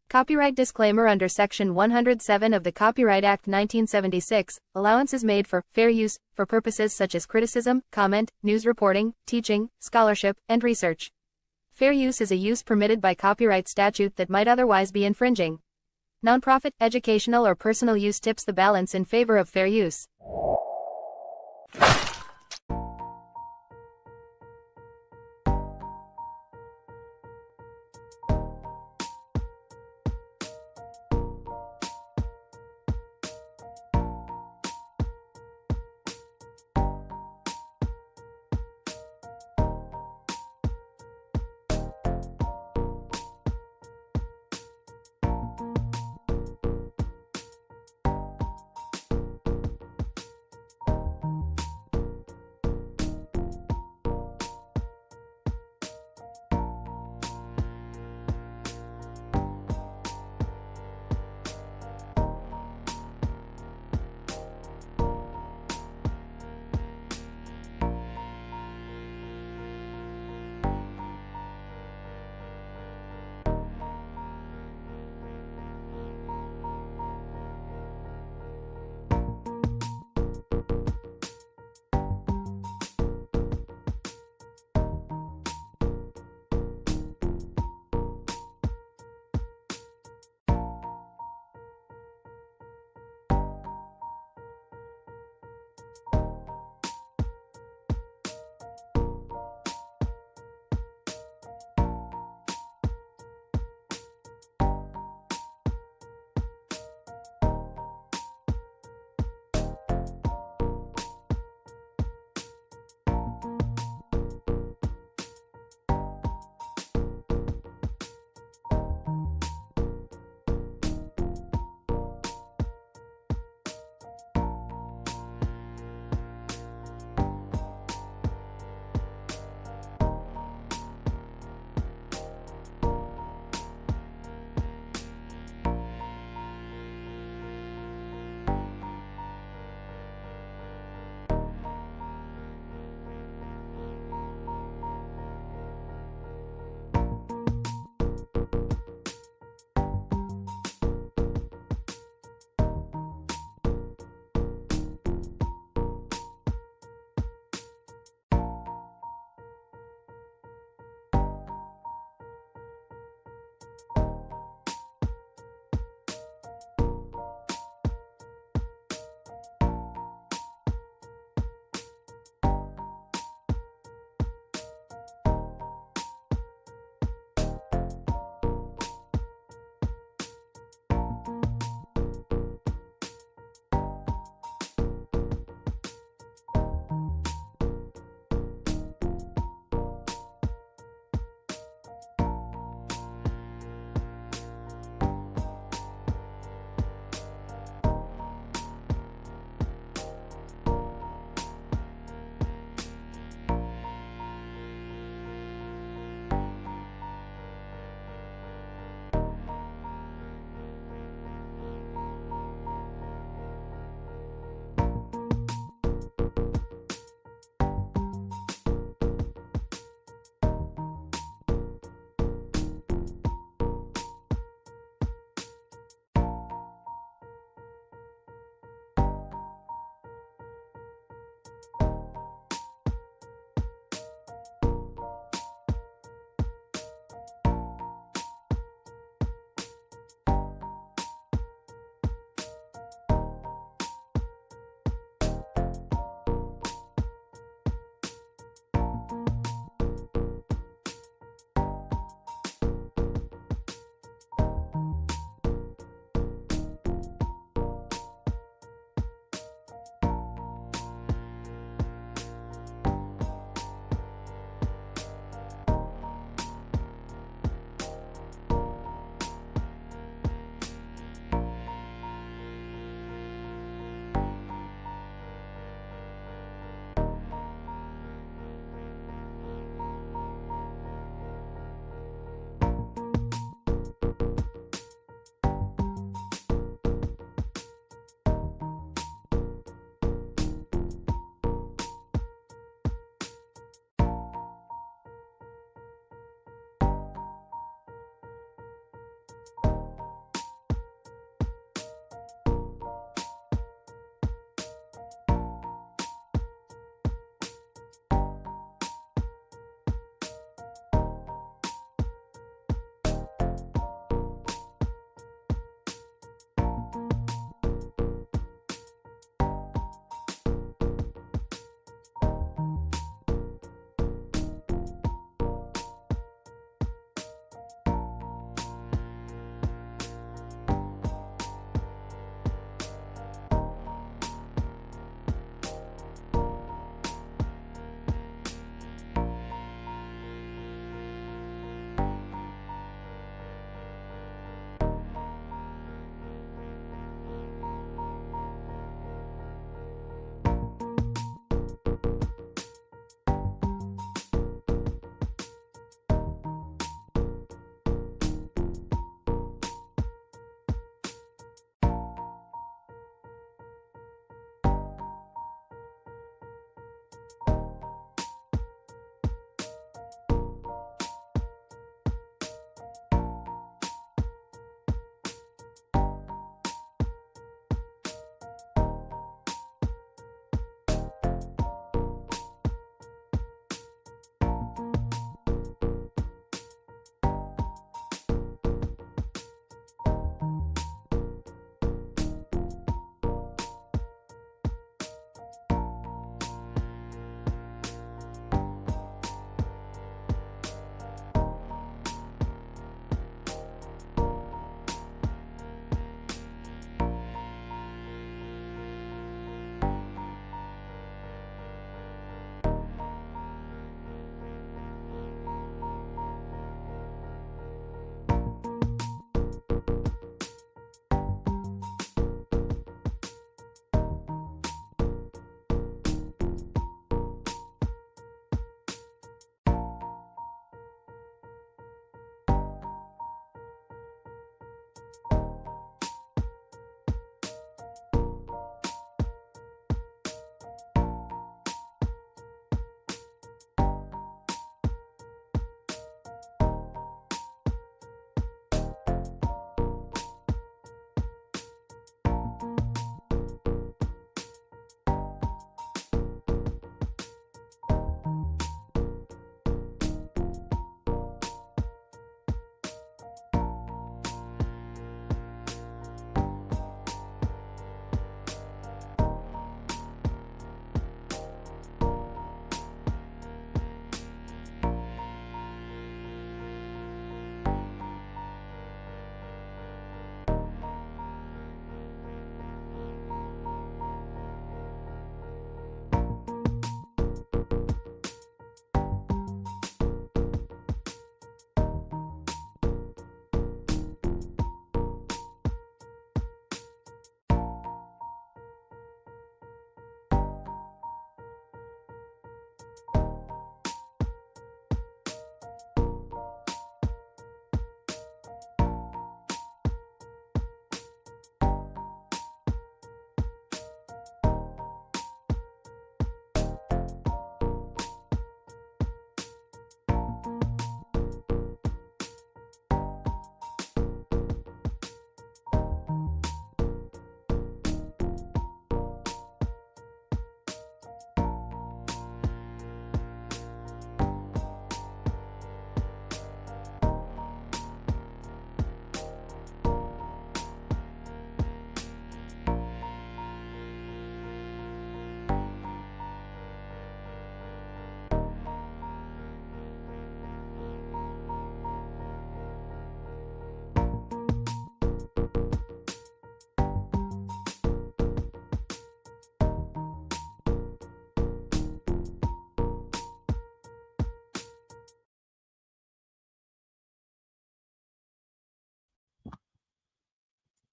Copyright disclaimer. Under Section 107 of the Copyright Act 1976, allowance is made for fair use for purposes such as criticism, comment, news reporting, teaching, scholarship, and research. Fair use is a use permitted by copyright statute that might otherwise be infringing. Nonprofit, educational, or personal use tips the balance in favor of fair use.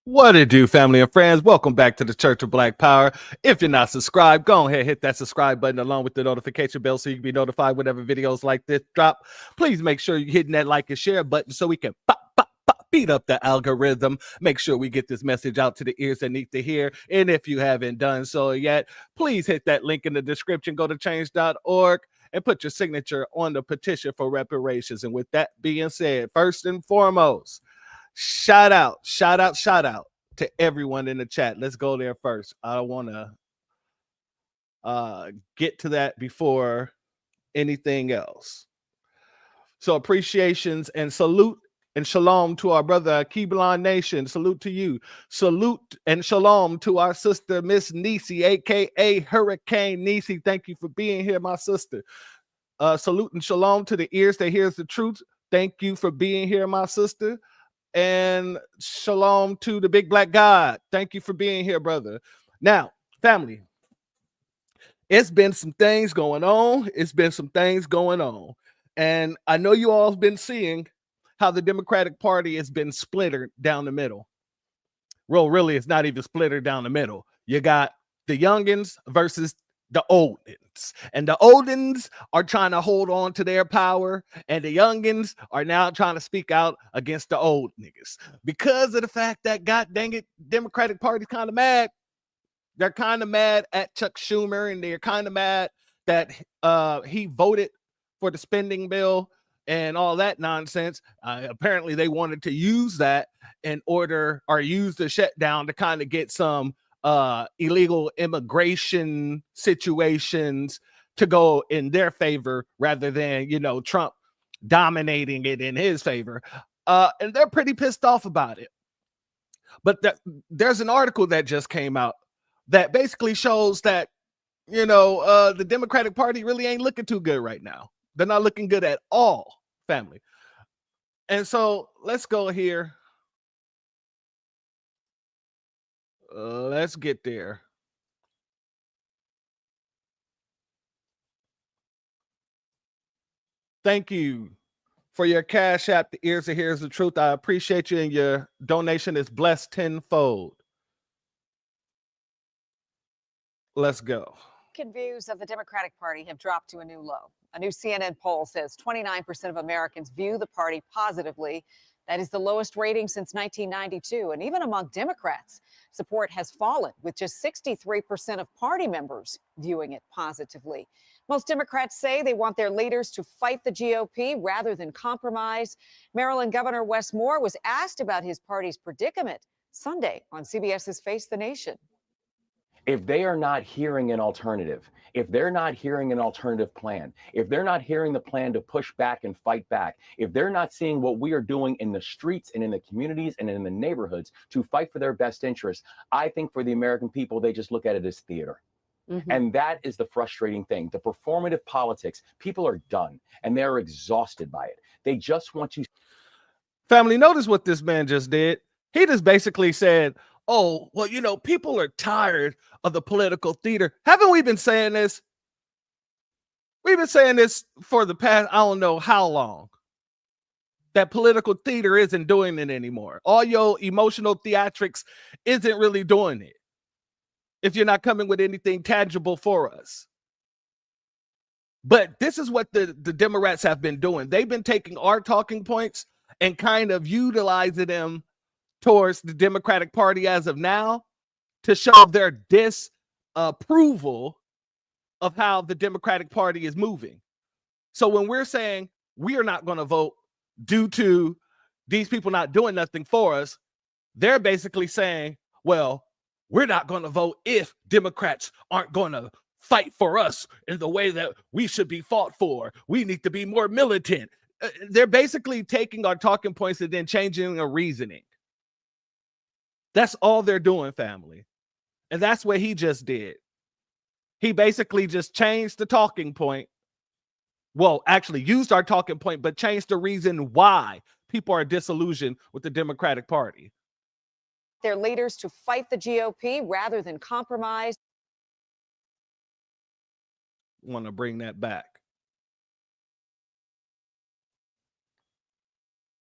What it do, family and friends? Welcome back to the Church of Black Power. If you're not subscribed, go ahead, hit that subscribe button along with the notification bell so you can be notified whenever videos like this drop. Please make sure you're hitting that like and share button so we can beat up the algorithm. Make sure we get this message out to the ears that need to hear. And if you haven't done so yet, please hit that link in the description. Go to change.org and put your signature on the petition for reparations. And with that being said, first and foremost, shout out to everyone in the chat. Let's go there first. I want to get to that before anything else. So appreciations and salute and shalom to our brother Kiblan Nation. Salute to you. Salute and shalom to our sister Miss Nisi, aka Hurricane Nisi. Thank you for being here, my sister. Salute and shalom to the ears that hears the truth. Thank you for being here, my sister. And shalom to the big black God. Thank you for being here, brother. Now, family, it's been some things going on. And I know you all have been seeing how the Democratic Party has been splintered down the middle. Well, really, it's not even splintered down the middle. You got the youngins versus the oldins, and the oldins are trying to hold on to their power, and the youngins are now trying to speak out against the old niggas because of the fact that, god dang it, Democratic Party's kind of mad. They're kind of mad at Chuck Schumer, and they're kind of mad that he voted for the spending bill and all that nonsense. Apparently they wanted to use that in order, or use the shutdown to kind of get some illegal immigration situations to go in their favor rather than, Trump dominating it in his favor. And they're pretty pissed off about it. But there's an article that just came out that basically shows that, the Democratic Party really ain't looking too good right now. They're not looking good at all, family. And so let's go here. Let's get there. Thank you for your Cash App. The ears that hears the truth. I appreciate you, and your donation is blessed tenfold. Let's go. Views of the Democratic Party have dropped to a new low. A new CNN poll says 29% of Americans view the party positively. That is the lowest rating since 1992. And even among Democrats, support has fallen, with just 63% of party members viewing it positively. Most Democrats say they want their leaders to fight the GOP rather than compromise. Maryland Governor Wes Moore was asked about his party's predicament Sunday on CBS's Face the Nation. If they are not hearing an alternative, if they're not hearing an alternative plan, if they're not hearing the plan to push back and fight back, if they're not seeing what we are doing in the streets and in the communities and in the neighborhoods to fight for their best interests, I think for the American people, they just look at it as theater. Mm-hmm. And that is the frustrating thing. The performative politics, people are done and they're exhausted by it. They just want to. Family, notice what this man just did. He just basically said, oh, well, people are tired of the political theater. Haven't we been saying this? We've been saying this for the past, I don't know how long. That political theater isn't doing it anymore. All your emotional theatrics isn't really doing it if you're not coming with anything tangible for us. But this is what the Democrats have been doing. They've been taking our talking points and kind of utilizing them towards the Democratic Party as of now to show their disapproval of how the Democratic Party is moving. So when we're saying we are not going to vote due to these people not doing nothing for us, they're basically saying, well, we're not going to vote if Democrats aren't going to fight for us in the way that we should be fought for. We need to be more militant. They're basically taking our talking points and then changing a reasoning. That's all they're doing, family. And that's what he just did. He basically just changed the talking point. Well, actually used our talking point, but changed the reason why people are disillusioned with the Democratic Party. Their leaders to fight the GOP rather than compromise. Want to bring that back.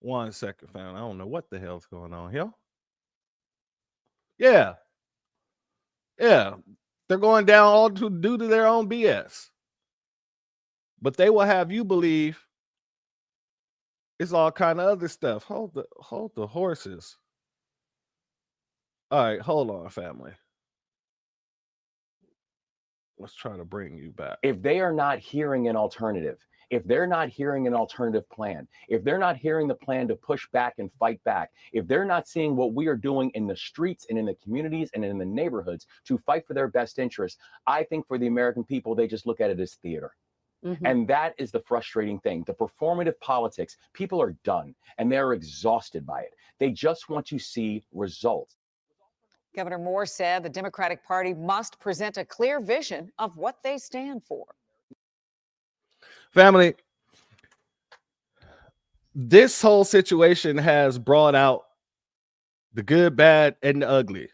1 second, fam. I don't know what the hell's going on here. Yeah. Yeah. They're going down all due to their own BS. But they will have you believe it's all kind of other stuff. Hold the horses. All right, hold on, family. Let's try to bring you back. If they are not hearing an alternative, if they're not hearing an alternative plan, if they're not hearing the plan to push back and fight back, if they're not seeing what we are doing in the streets and in the communities and in the neighborhoods to fight for their best interests, I think for the American people, they just look at it as theater. And that is the frustrating thing. The performative politics, people are done and they're exhausted by it. They just want to see results. Governor Moore said the Democratic Party must present a clear vision of what they stand for. Family, this whole situation has brought out the good, bad, and the ugly.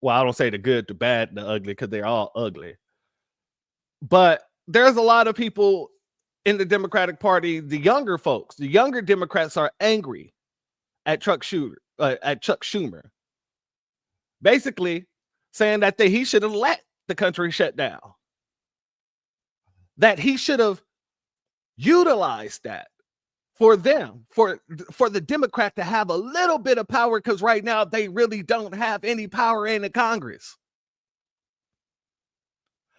Well, I don't say the good, the bad, and the ugly because they're all ugly. But there's a lot of people in the Democratic Party, the younger folks, the younger Democrats are angry at Chuck Schumer. Basically saying that he should have let the country shut down. That he should have utilized that for them, for the Democrat to have a little bit of power, because right now they really don't have any power in the Congress.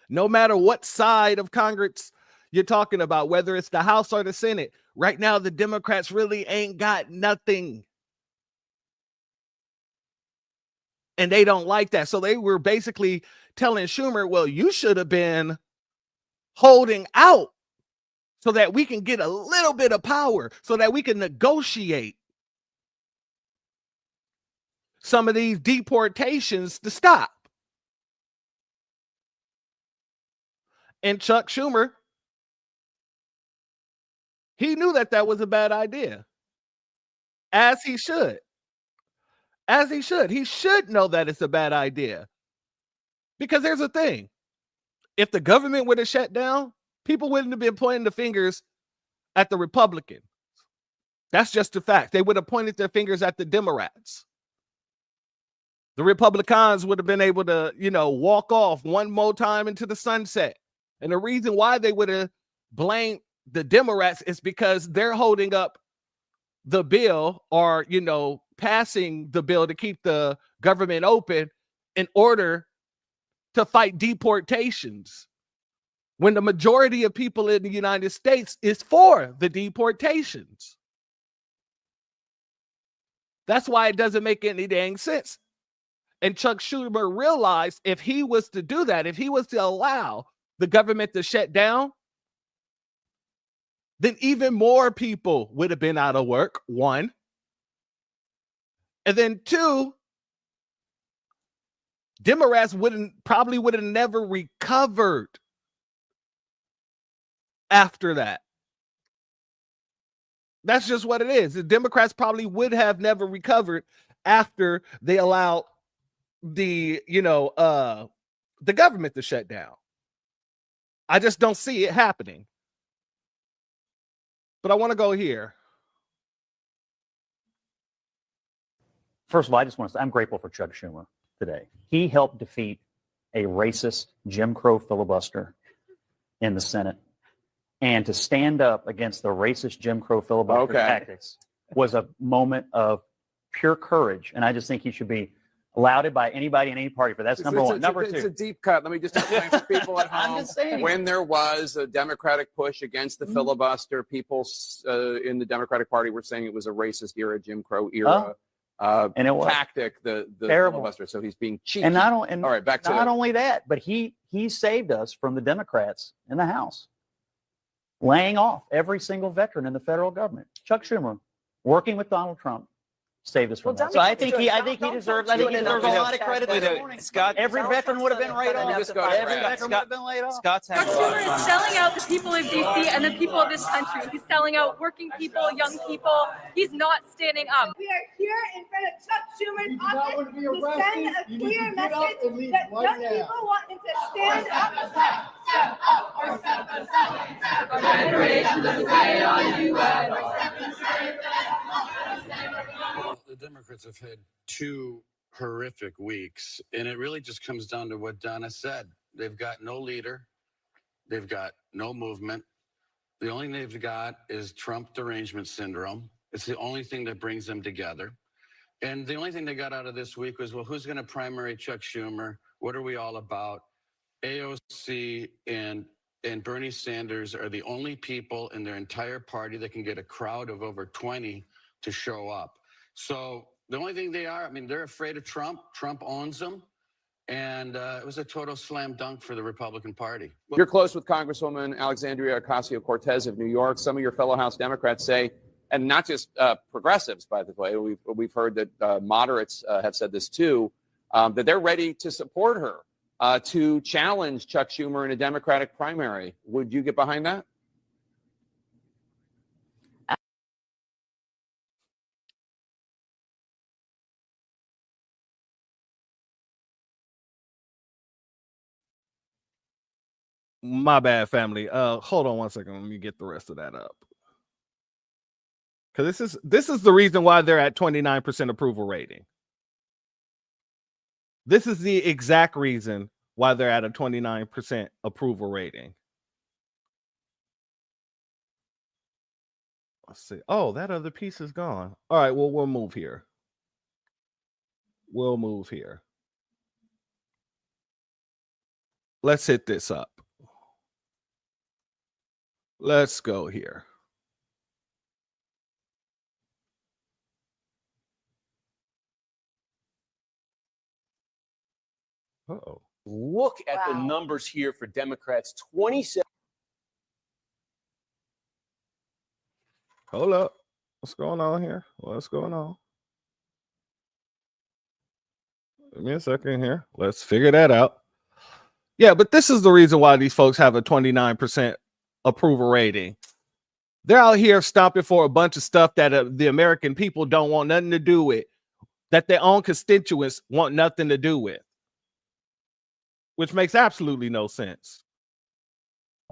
No matter what side of Congress you're talking about, whether it's the House or the Senate, right now the Democrats really ain't got nothing. And they don't like that. So they were basically telling Schumer, well, you should have been holding out so that we can get a little bit of power, so that we can negotiate some of these deportations to stop. And Chuck Schumer, he knew that was a bad idea, as he should. As he should. He should know that it's a bad idea. Because here's the thing. If the government would have shut down, people wouldn't have been pointing the fingers at the Republicans. That's just a fact. They would have pointed their fingers at the Democrats. The Republicans would have been able to, walk off one more time into the sunset. And the reason why they would have blamed the Democrats is because they're holding up the bill or, passing the bill to keep the government open in order to fight deportations, when the majority of people in the United States is for the deportations. That's why it doesn't make any dang sense. And Chuck Schumer realized if he was to do that, if he was to allow the government to shut down, then even more people would have been out of work, one. And then two, Democrats probably would have never recovered after that. That's just what it is. The Democrats probably would have never recovered after they allowed the government to shut down. I just don't see it happening. But I want to go here. First of all, I just want to say I'm grateful for Chuck Schumer today. He helped defeat a racist Jim Crow filibuster in the Senate. And to stand up against the racist Jim Crow filibuster tactics was a moment of pure courage. And I just think he should be lauded by anybody in any party for that's number one. Number two. It's a deep cut. Let me just explain for people at home. When there was a Democratic push against the filibuster, people in the Democratic Party were saying it was a racist era, Jim Crow era. And it was tactic, the filibuster. So he's being cheeky. And all right, back to not only that, but he saved us from the Democrats in the House, laying off every single veteran in the federal government. Chuck Schumer, working with Donald Trump, saved us from that. So I think he deserves. I think he deserves a lot of credit this morning. Scott, every veteran would have been laid off. Every veteran would have been laid off. Chuck Schumer is selling out the people of DC and the people of this country. He's selling out working people, young people. He's not standing up. We are here in front of Chuck Schumer's office to send a clear message that young people want him to stand up. Step up or step aside. Our generation is waiting on you. The Democrats have had two horrific weeks. And it really just comes down to what Donna said. They've got no leader. They've got no movement. The only thing they've got is Trump derangement syndrome. It's the only thing that brings them together. And the only thing they got out of this week was, well, who's going to primary Chuck Schumer? What are we all about? AOC and Bernie Sanders are the only people in their entire party that can get a crowd of over 20 to show up. So the only thing they are, I mean, they're afraid of Trump. Trump owns them. And it was a total slam dunk for the Republican Party. You're close with Congresswoman Alexandria Ocasio-Cortez of New York. Some of your fellow House Democrats say, and not just progressives, by the way, we've heard that moderates have said this too, that they're ready to support her to challenge Chuck Schumer in a Democratic primary. Would you get behind that? My bad, family. Hold on one second. Let me get the rest of that up. Because this is the reason why they're at 29% approval rating. This is the exact reason why they're at a 29% approval rating. Let's see. Oh, that other piece is gone. All right, well, we'll move here. We'll move here. Let's hit this up. Let's go here. Uh-oh. Look at the numbers here for Democrats. 27. Hold up. What's going on here? What's going on? Give me a second here. Let's figure that out. Yeah, but this is the reason why these folks have a 29% approval rating. They're out here stomping for a bunch of stuff that the American people don't want nothing to do with, that their own constituents want nothing to do with, which makes absolutely no sense.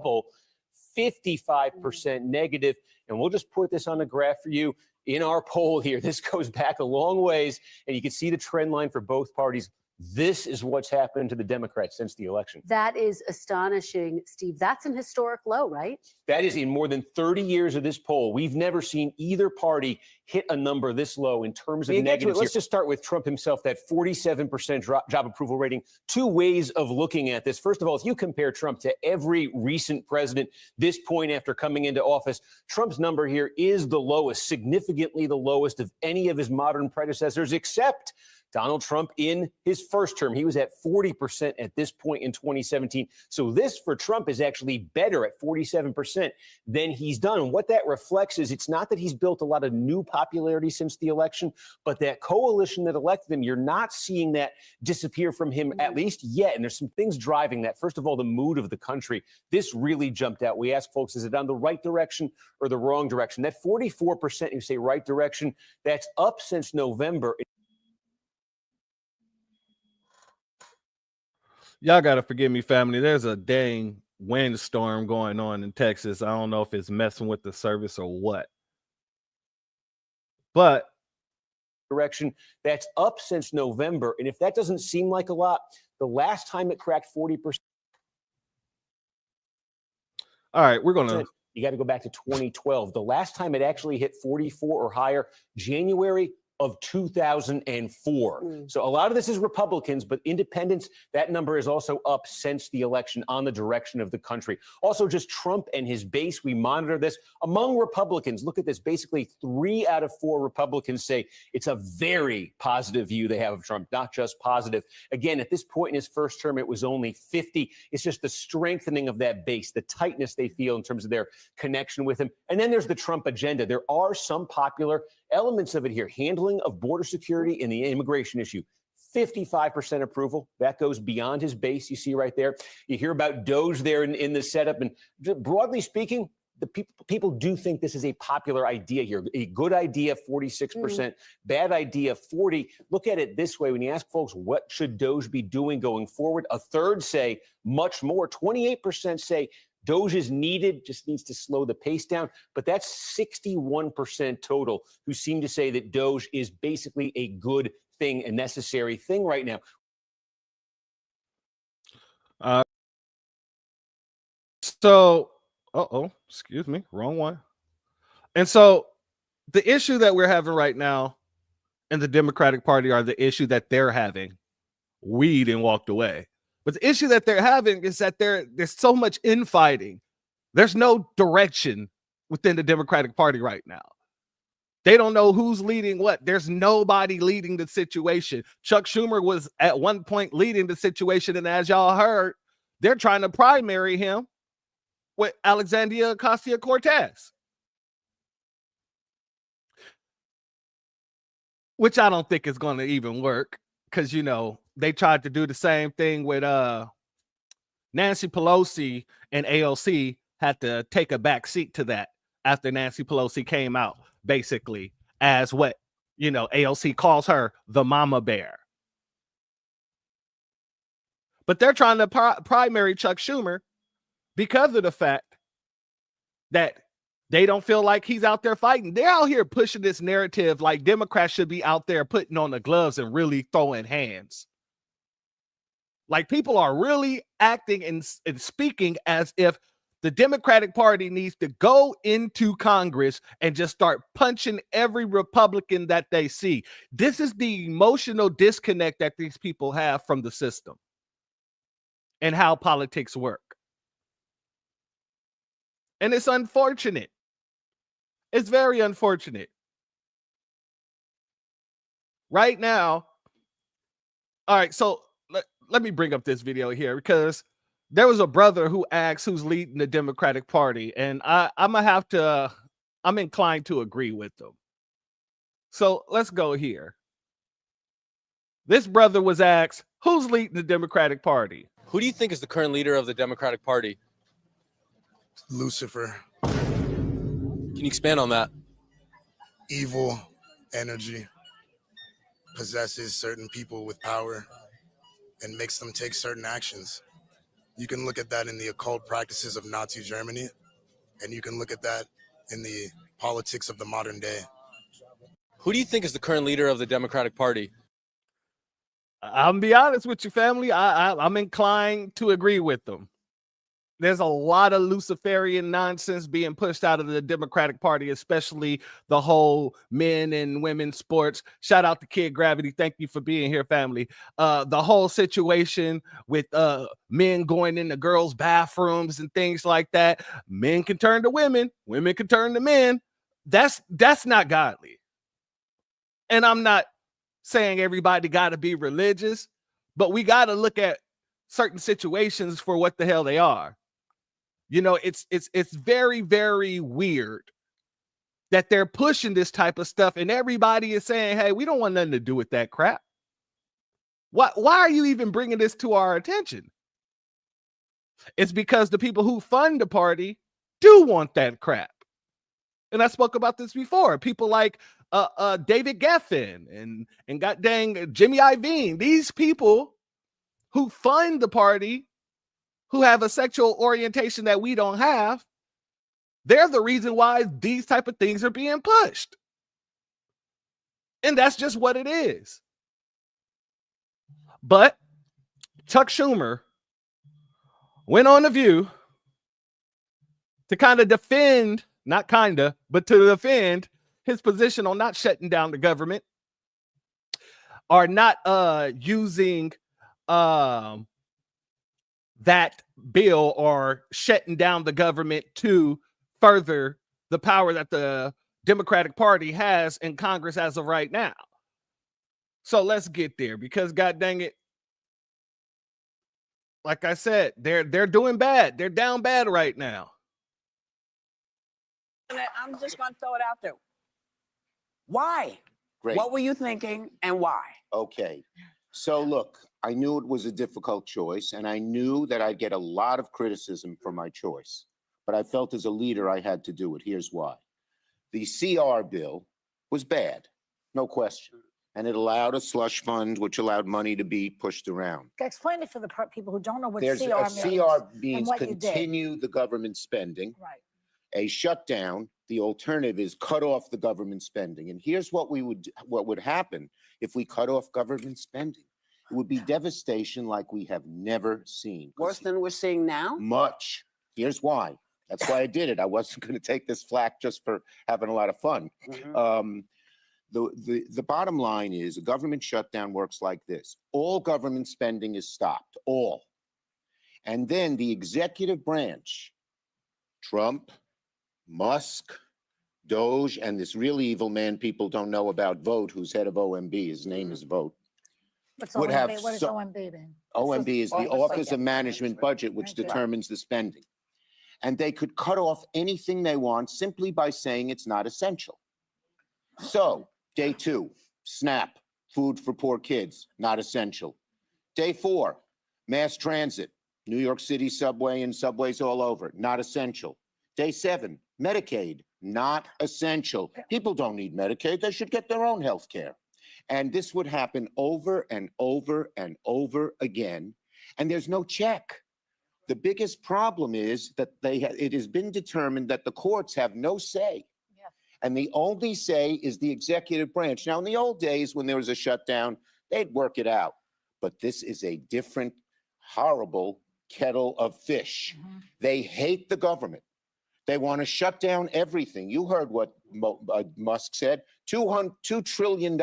55% negative. And we'll just put this on the graph for you in our poll here. This goes back a long ways, and you can see the trend line for both parties. This is what's happened to the Democrats since the election. That is astonishing, Steve. That's an historic low, right? That is in more than 30 years of this poll. We've never seen either party hit a number this low in terms of negatives. Let's just start with Trump himself, that 47% job approval rating. Two ways of looking at this. First of all, if you compare Trump to every recent president, this point after coming into office, Trump's number here is the lowest, significantly the lowest of any of his modern predecessors, except Donald Trump in his first term. He was at 40% at this point in 2017. So this for Trump is actually better at 47% than he's done. And what that reflects is it's not that he's built a lot of new popularity since the election, but that coalition that elected him, you're not seeing that disappear from him, at least yet. And there's some things driving that. First of all, the mood of the country. This really jumped out. We asked folks, is it on the right direction or the wrong direction? That 44%, you say right direction, that's up since November. Y'all got to forgive me, family. There's a dang windstorm going on in Texas. I don't know if it's messing with the service or what. But direction, that's up since November. And if that doesn't seem like a lot, the last time it cracked 40%. All right, we're going to. You got to go back to 2012. The last time it actually hit 44 or higher, January of 2004. So a lot of this is Republicans, but independents, that number is also up since the election on the direction of the country. Also, just Trump and his base, we monitor this. Among Republicans, look at this, basically 3 out of 4 Republicans say it's a very positive view they have of Trump, not just positive. Again, at this point in his first term, it was only 50. It's just the strengthening of that base, the tightness they feel in terms of their connection with him. And then there's the Trump agenda. There are some popular elements of it here. Handling of border security and the immigration issue. 55% approval. That goes beyond his base. You see right there. You hear about DOGE there in the setup. And broadly speaking, the people do think this is a popular idea here. A good idea, 46%. Bad idea, 40%. Look at it this way. When you ask folks, what should DOGE be doing going forward? A third say much more. 28% say DOGE is needed, just needs to slow the pace down. But that's 61% total who seem to say that DOGE is basically a good thing, a necessary thing right now. So, excuse me, wrong one. And so the issue that we're having right now in the Democratic Party are the issue that they're having. Weed and walked away. But the issue that they're having is that there's so much infighting. There's no direction within the Democratic Party right now. They don't know who's leading what. There's nobody leading the situation. Chuck Schumer was at one point leading the situation, and as y'all heard, they're trying to primary him with Alexandria Ocasio-Cortez, which I don't think is going to even work because, you know, they tried to do the same thing with Nancy Pelosi, and AOC had to take a back seat to that after Nancy Pelosi came out, basically, as what, you know, AOC calls her the mama bear. But they're trying to primary Chuck Schumer because of the fact that they don't feel like he's out there fighting. They're out here pushing this narrative like Democrats should be out there putting on the gloves and really throwing hands. Like people are really acting and speaking as if the Democratic Party needs to go into Congress and just start punching every Republican that they see. This is the emotional disconnect that these people have from the system and how politics work. And it's unfortunate. It's very unfortunate. Right now, all right, so let me bring up this video here because there was a brother who asked who's leading the Democratic Party, and I'm inclined to agree with them. So let's go here. This brother was asked, who's leading the Democratic Party? Who do you think is the current leader of the Democratic Party? Lucifer. Can you expand on that? Evil energy possesses certain people with power and makes them take certain actions. You can look at that in the occult practices of Nazi Germany, and you can look at that in the politics of the modern day. Who do you think is the current leader of the Democratic Party? I'll be honest with you, family. I'm inclined to agree with them. There's a lot of Luciferian nonsense being pushed out of the Democratic Party, especially the whole men and women sports. Shout out to Kid Gravity. Thank you for being here, family. The whole situation with men going into girls' bathrooms and things like that. Men can turn to women. Women can turn to men. That's not godly. And I'm not saying everybody got to be religious, but we got to look at certain situations for what the hell they are. You know, it's very, very weird that they're pushing this type of stuff and everybody is saying, hey, we don't want nothing to do with that crap. Why are you even bringing this to our attention? It's because the people who fund the party do want that crap. And I spoke about this before. People like David Geffen and god dang Jimmy Iovine. These people who fund the party, who have a sexual orientation that we don't have, they're the reason why these type of things are being pushed. And that's just what it is. But Chuck Schumer went on The View to kind of defend, not kind of, but to defend his position on not shutting down the government or not using that bill or shutting down the government to further the power that the Democratic Party has in Congress as of right now. So let's get there because god dang it, like I said, they're doing bad. They're down bad right now. I'm just going to throw it out there. Why? Great. What were you thinking and why? Okay. So look, I knew it was a difficult choice, and I knew that I'd get a lot of criticism for my choice. But I felt as a leader I had to do it. Here's why. The CR bill was bad, no question. And it allowed a slush fund, which allowed money to be pushed around. Explain it for the people who don't know what There's CR means. CR means continue the government spending. Right. A shutdown, the alternative is cut off the government spending. And here's what would happen if we cut off government spending. It would be devastation like we have never seen. Worse than we're seeing now? Much. Here's why. That's why I did it. I wasn't going to take this flack just for having a lot of fun. The bottom line is a government shutdown works like this. All government spending is stopped, all. And then the executive branch, Trump, Musk, Doge, and this really evil man people don't know about, Vote, who's head of OMB, his name is Vote. What's Would OMB? have What is so- OMB then? OMB is the Office of Management Budget, which Thank you. determines the spending. And they could cut off anything they want simply by saying it's not essential. So, day 2, SNAP, food for poor kids, not essential. Day 4, mass transit, New York City subway and subways all over, not essential. Day 7, Medicaid, not essential. People don't need Medicaid. They should get their own health care. And this would happen over and over and over again. And there's no check. The biggest problem is that it has been determined that the courts have no say. And the only say is the executive branch. Now, in the old days, when there was a shutdown, they'd work it out. But this is a different, horrible kettle of fish. They hate the government. They want to shut down everything. You heard what Musk said, $2 trillion.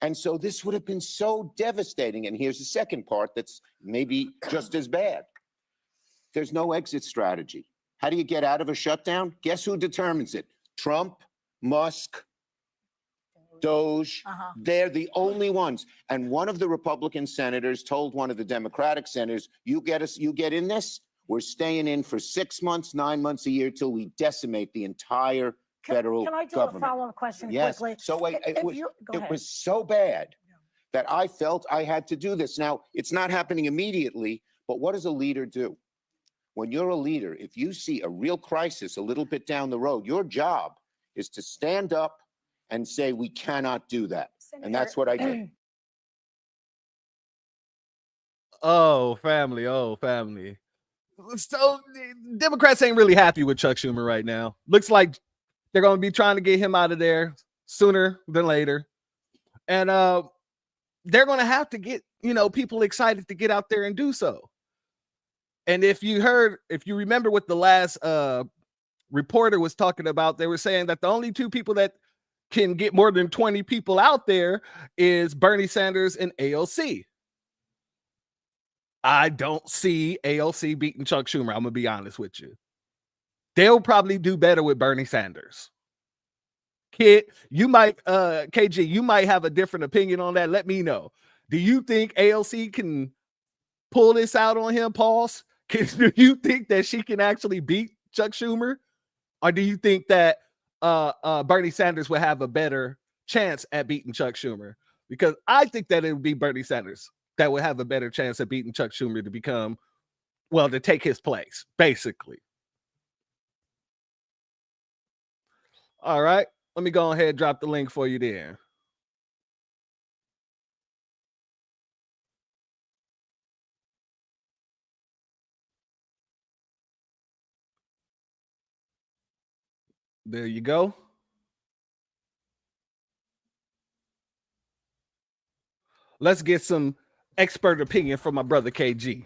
And so this would have been so devastating. And here's the second part that's maybe just as bad. There's no exit strategy. How do you get out of a shutdown? Guess who determines it? Trump, Musk, Doge. They're the only ones. And one of the Republican senators told one of the Democratic senators, you get in this, we're staying in for 6 months, 9 months, a year till we decimate the entire federal Can I do government. a follow-up question Yes. quickly? So wait, If it you- go it ahead. was so bad that I felt I had to do this. Now, it's not happening immediately, but what does a leader do? When you're a leader, if you see a real crisis a little bit down the road, your job is to stand up and say, we cannot do that. And that's what I did. Oh, family. Oh, family. So Democrats ain't really happy with Chuck Schumer right now. Looks like they're going to be trying to get him out of there sooner than later. And they're going to have to get, people excited to get out there and do so. And if you remember what the last reporter was talking about, they were saying that the only 2 people that can get more than 20 people out there is Bernie Sanders and AOC. I don't see AOC beating Chuck Schumer. I'm going to be honest with you. They'll probably do better with Bernie Sanders. Kid, you might, KG, you might have a different opinion on that. Let me know. Do you think AOC can pull this out on him, Pauls? Do you think that she can actually beat Chuck Schumer? Or do you think that Bernie Sanders will have a better chance at beating Chuck Schumer? Because I think that it would be Bernie Sanders that would have a better chance at beating Chuck Schumer to take his place, basically. All right. Let me go ahead and drop the link for you there. There you go. Let's get some expert opinion from my brother KG.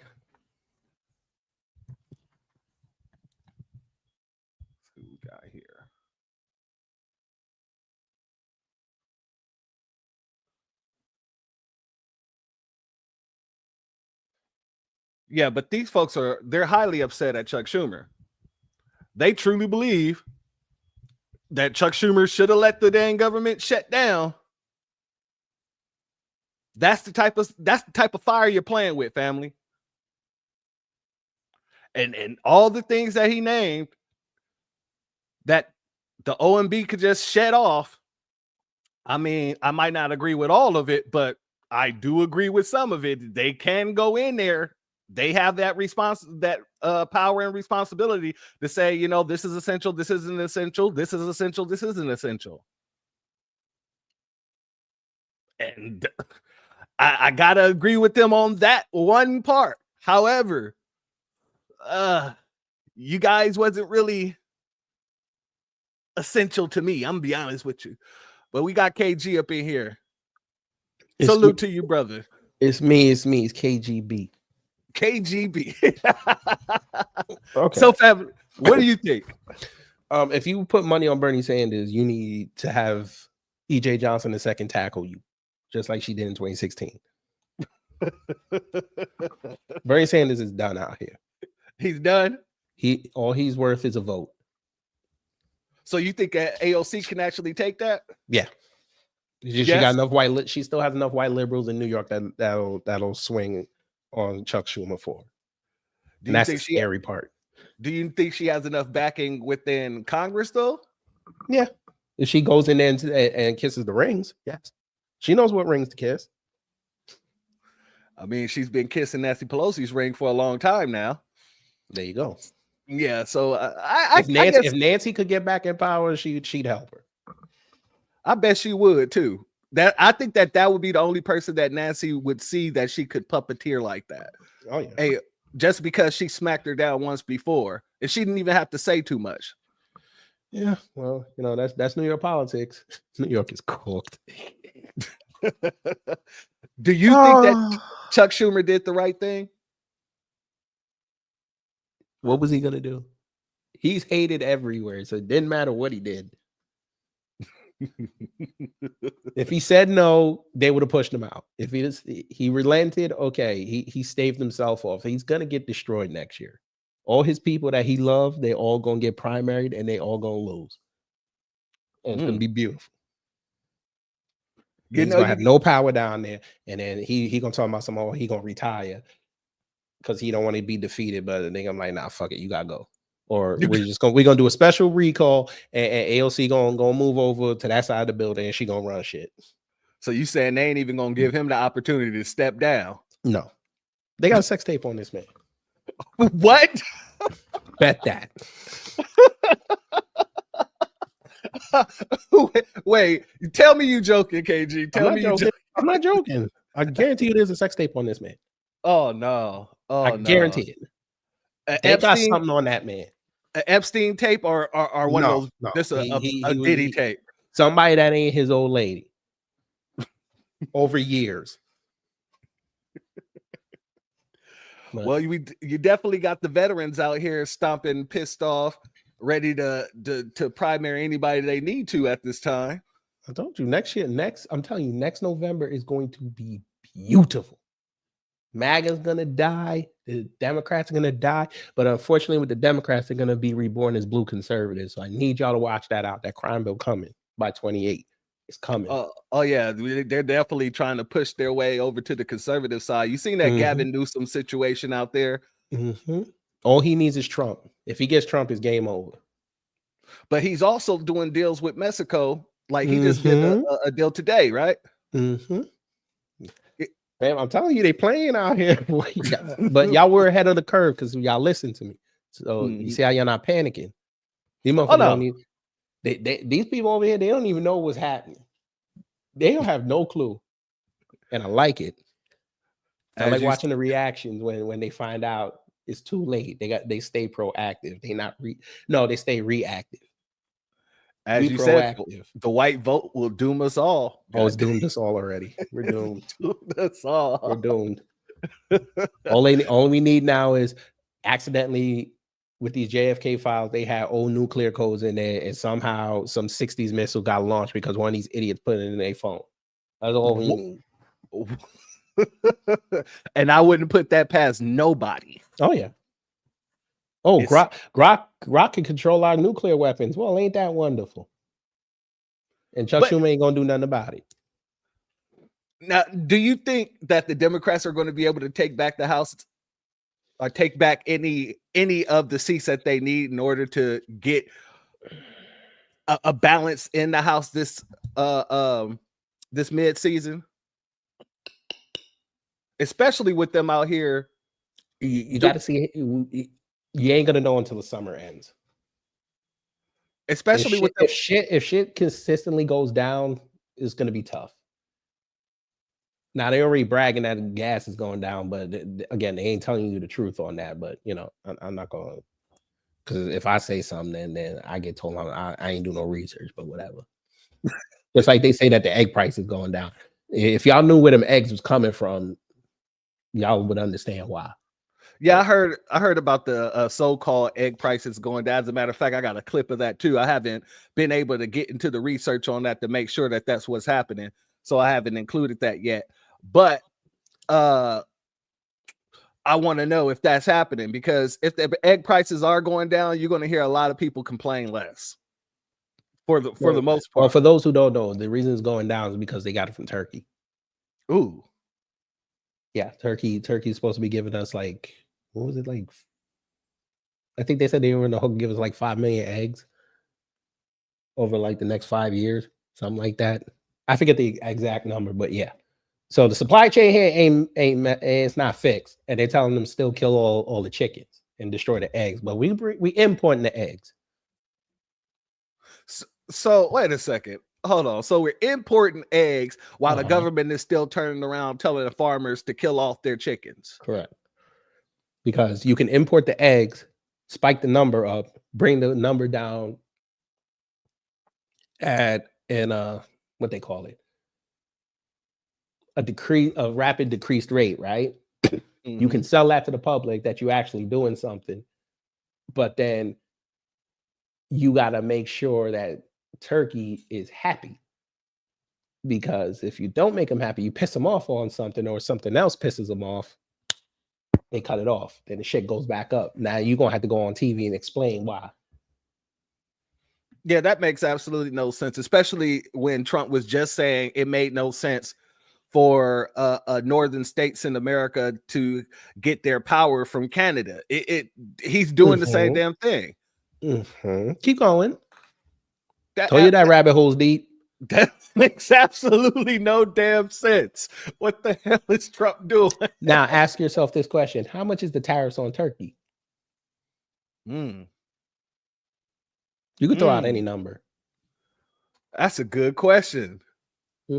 Who we got here? Yeah, but these folks they're highly upset at Chuck Schumer. They truly believe that Chuck Schumer should have let the dang government shut down. That's the type of fire you're playing with, family. And all the things that he named that the OMB could just shut off. I mean, I might not agree with all of it, but I do agree with some of it. They can go in there. They have that power and responsibility to say, this is essential, this isn't essential, this is essential, this isn't essential. And I gotta agree with them on that one part. However, you guys wasn't really essential to me. I'm gonna be honest with you. But we got KG up in here. Salute to you, brother. It's me. It's KGB. KGB. Okay. So, Fab, what do you think? If you put money on Bernie Sanders, you need to have E.J. Johnson II tackle you, just like she did in 2016. Bernie Sanders is done out here. He's done. All he's worth is a vote. So you think AOC can actually take that? Yeah. She got enough white. She still has enough white liberals in New York that'll swing on Chuck Schumer for her. And that's the scary part. Do you think she has enough backing within Congress, though? Yeah. If she goes in there and kisses the rings, yes. She knows what rings to kiss. I mean, she's been kissing Nancy Pelosi's ring for a long time now. There you go. Yeah, so if Nancy could get back in power, she'd help her. I bet she would too. I think that would be the only person that Nancy would see that she could puppeteer like that. Oh yeah. Hey, just because she smacked her down once before, and she didn't even have to say too much. Yeah, well, that's New York politics. New York is cooked. Do you think that Chuck Schumer did the right thing? What was he gonna do? He's hated everywhere, so it didn't matter what he did. If he said no, they would have pushed him out. If he relented, okay, he staved himself off. He's gonna get destroyed next year. All his people that he loved, they all gonna get primaried and they all gonna lose. And it's gonna be beautiful. He's gonna have no power down there, and then he gonna talk about he gonna retire because he don't want to be defeated. But then I'm like, nah, fuck it, you gotta go. Or we're gonna do a special recall, and AOC gonna move over to that side of the building, and she gonna run shit. So you saying they ain't even gonna give him the opportunity to step down? No, they got a sex tape on this man. What? Bet that. Wait, tell me you joking, KG. Tell me you joking. I'm not joking. I guarantee you there's a sex tape on this man. Oh no. I guarantee it. They got something on that man. An Epstein tape or one of those? No. This a Diddy tape. Somebody that ain't his old lady. Over years. Well, you definitely got the veterans out here stomping, pissed off, ready to primary anybody they need to at this time. I told you I'm telling you, next November is going to be beautiful. MAGA's gonna die, the Democrats are gonna die, but unfortunately with the Democrats, they're gonna be reborn as blue conservatives. So I need y'all to watch that out. That crime bill coming by 28. It's coming. Oh yeah, they're definitely trying to push their way over to the conservative side. You seen that Gavin Newsom situation out there? All he needs is Trump. If he gets Trump, it's game over. But he's also doing deals with Mexico, like he just did a deal today, right? Man, I'm telling you, they playing out here. But y'all were ahead of the curve because y'all listened to me. So you see how y'all not panicking. These motherfuckers don't need. These people over here, they don't even know what's happening. They don't have no clue, and I like it. I like watching the reactions when they find out it's too late. They stay proactive. They stay reactive. As you said, the white vote will doom us all. Oh, it's doomed us all already. We're doomed. Doomed us all. We're doomed. All we need now is accidentally. With these JFK files, they had old nuclear codes in there, and somehow some 60s missile got launched because one of these idiots put it in their phone. That's all we need. And I wouldn't put that past nobody. Oh yeah. Oh, Grok can control our nuclear weapons. Well, ain't that wonderful? And Chuck Schumer ain't gonna do nothing about it. Now, do you think that the Democrats are going to be able to take back the House? Or take back any of the seats that they need in order to get a balance in the House this mid-season, especially with them out here. You got to see. You ain't gonna know until the summer ends. Especially if shit consistently goes down, it's gonna be tough. Now they already bragging that gas is going down, but again, they ain't telling you the truth on that. But I'm not going, because if I say something, then I get told I ain't do no research. But whatever. Just like they say that the egg price is going down, If y'all knew where them eggs was coming from, y'all would understand why. Yeah, I heard about the so-called egg prices going down. As a matter of fact, I got a clip of that too. I haven't been able to get into the research on that to make sure that that's what's happening, so I haven't included that yet. But I want to know if that's happening, because if the egg prices are going down, you're going to hear a lot of people complain less. For the most part. Well, for those who don't know, the reason it's going down is because they got it from Turkey. Ooh. Yeah, Turkey's supposed to be giving us like, what was it like? I think they said they were in the hook give us like 5 million eggs over like the next 5 years, something like that. I forget the exact number, but yeah. So the supply chain here ain't it's not fixed, and they're telling them still kill all the chickens and destroy the eggs, but we importing the eggs. So wait a second. Hold on. So we're importing eggs while the government is still turning around telling the farmers to kill off their chickens. Correct. Because you can import the eggs, spike the number up, bring the number down at what they call it, a rapid decreased rate, right? You can sell that to the public that you're actually doing something, but then you got to make sure that Turkey is happy, because if you don't make them happy, you piss them off on something, or something else pisses them off, they cut it off. Then the shit goes back up. Now you're gonna have to go on TV and explain why. Yeah, that makes absolutely no sense, especially when Trump was just saying it made no sense for northern states in America to get their power from Canada. He's doing the same damn thing. Keep going. Told you that rabbit hole's deep. That makes absolutely no damn sense. What the hell is Trump doing? Now ask yourself this question: how much is the tariffs on Turkey? You could throw out any number. That's a good question.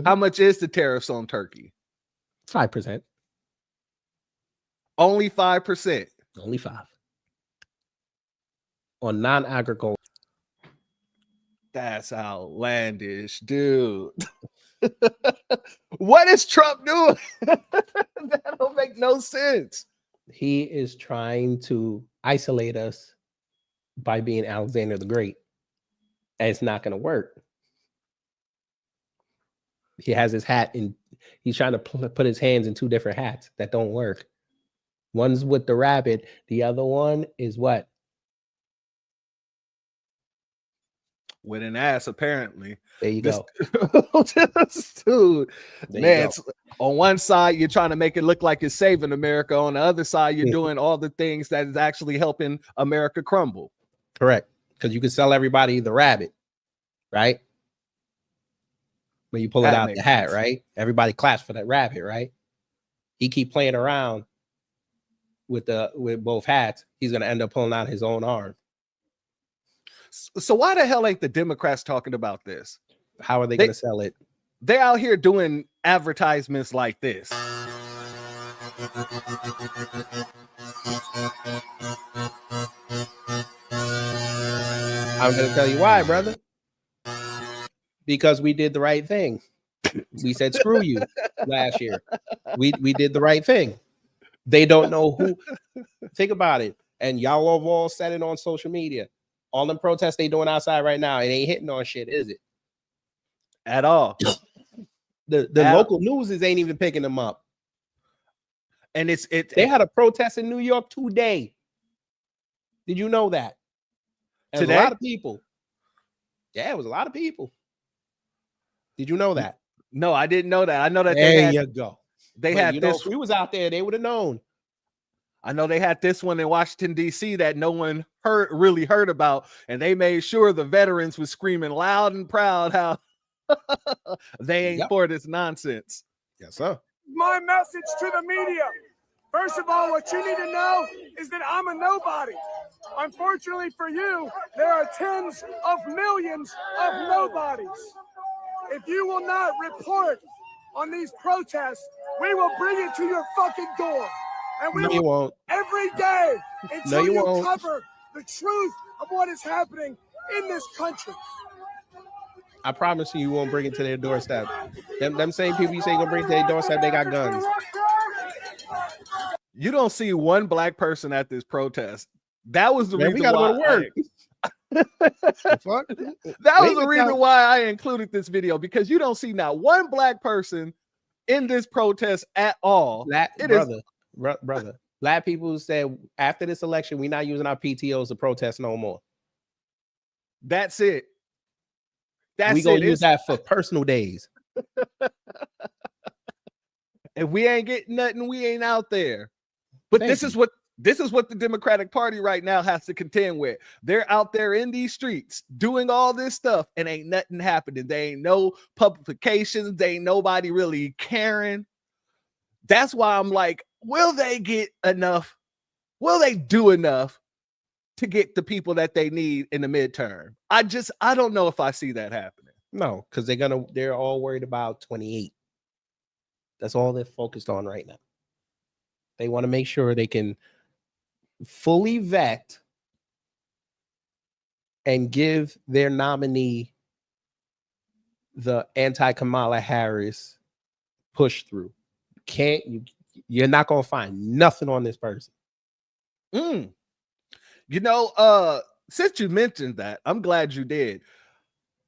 How much is the tariffs on Turkey? 5%. Only 5%. Only 5%. On non-agricultural. That's outlandish, dude. What is Trump doing? That don't make no sense. He is trying to isolate us by being Alexander the Great. And it's not going to work. He has his hat in, he's trying to put his hands in 2 different hats that don't work. One's with the rabbit. The other one is what? With an ass, apparently. There you go. Dude, there man, on one side, you're trying to make it look like it's saving America. On the other side, you're doing all the things that is actually helping America crumble. Correct. Because you can sell everybody the rabbit, right? When you pull it out the hat, right? Everybody claps for that rabbit, right? He keep playing around with both hats. He's going to end up pulling out his own arm. So why the hell ain't the Democrats talking about this? How are they going to sell it? They're out here doing advertisements like this. I'm going to tell you why, brother. Because we did the right thing. We said, screw you last year. We did the right thing. They don't know who. Think about it. And y'all have all said it on social media. All them protests they doing outside right now, it ain't hitting on shit, is it? At all. The local news ain't even picking them up. And they had a protest in New York today. Did you know that? It was a lot of people. Yeah, it was a lot of people. Did you know that? No, I didn't know that. I know that there you go. They had this. If we was out there, they would have known. I know they had this one in Washington, D.C. that no one really heard about, and they made sure the veterans was screaming loud and proud how they ain't for this nonsense. Yes, sir. My message to the media. First of all, what you need to know is that I'm a nobody. Unfortunately for you, there are tens of millions of nobodies. If you will not report on these protests, we will bring it to your fucking door. And we you won't. Every day until you you won't. cover the truth of what is happening in this country. I promise you won't bring it to their doorstep. Them same people you say gonna bring it to their doorstep, they got guns. You don't see one black person at this protest. That was the reason we gotta why go to work. That was the reason why I included this video, because you don't see not one black person in this protest at all. Brother. Black people said after this election, we're not using our PTOs to protest no more. That's it. We gonna use that for personal days. If we ain't getting nothing, we ain't out there. But this is what the Democratic Party right now has to contend with. They're out there in these streets doing all this stuff, and ain't nothing happening. There ain't no publications. There ain't nobody really caring. That's why I'm like, will they get enough? Will they do enough to get the people that they need in the midterm? I don't know if I see that happening. No, because they're all worried about 28. That's all they're focused on right now. They want to make sure they can fully vet and give their nominee the anti-Kamala Harris push through. You're not gonna find nothing on this person. You know, since you mentioned that, I'm glad you did,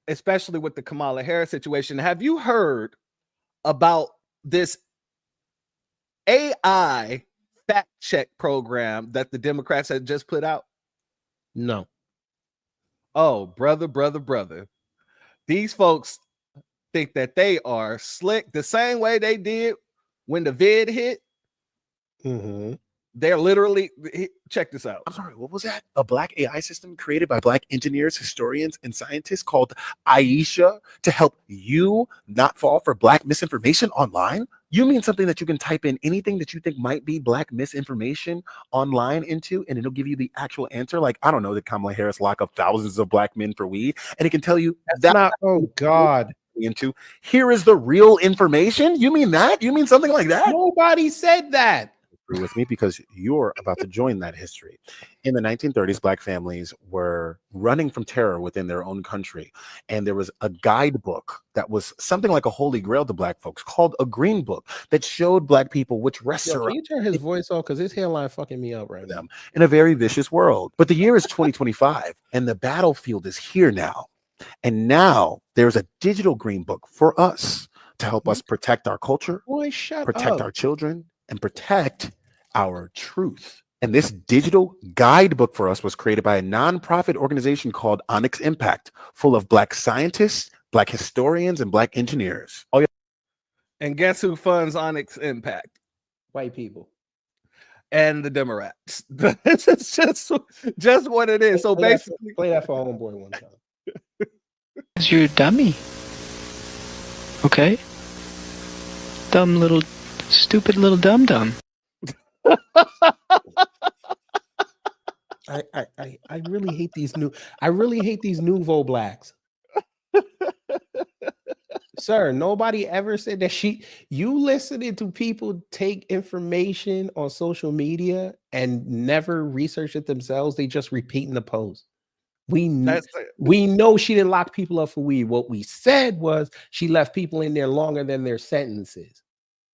especially with the Kamala Harris situation. Have you heard about this AI fact check program that the Democrats had just put out? No. Oh, brother. These folks think that they are slick the same way they did when the vid hit. They're literally, check this out. I'm sorry, what was that? A black AI system created by black engineers, historians, and scientists called Aisha to help you not fall for black misinformation online? You mean something that you can type in anything that you think might be black misinformation online into, and it'll give you the actual answer? Like, I don't know, did Kamala Harris lock up thousands of black men for weed? And it can tell you oh God. Into here is the real information. You mean that? You mean something like that? Nobody said that. Agree with me, because you're about to join that history. In the 1930s, black families were running from terror within their own country, and there was a guidebook that was something like a holy grail to black folks called a green book that showed black people which restaurant. Can you turn his voice off, because his hairline fucking me up right now. In a very vicious world. But the year is 2025, and the battlefield is here now. And now there's a digital green book for us to help us protect our culture, protect our children, and protect our truth. And this digital guidebook for us was created by a nonprofit organization called Onyx Impact, full of black scientists, black historians, and black engineers. Oh, yeah. And guess who funds Onyx Impact? White people. And the Democrats. It's just what it is. So basically, play that for homeboy one time. You're a dummy. Okay? Stupid little dum-dum. I really hate these nouveau blacks. Sir, nobody ever said that you listening to people take information on social media and never research it themselves. They just repeating the post. We know she didn't lock people up for weed. What we said was she left people in there longer than their sentences.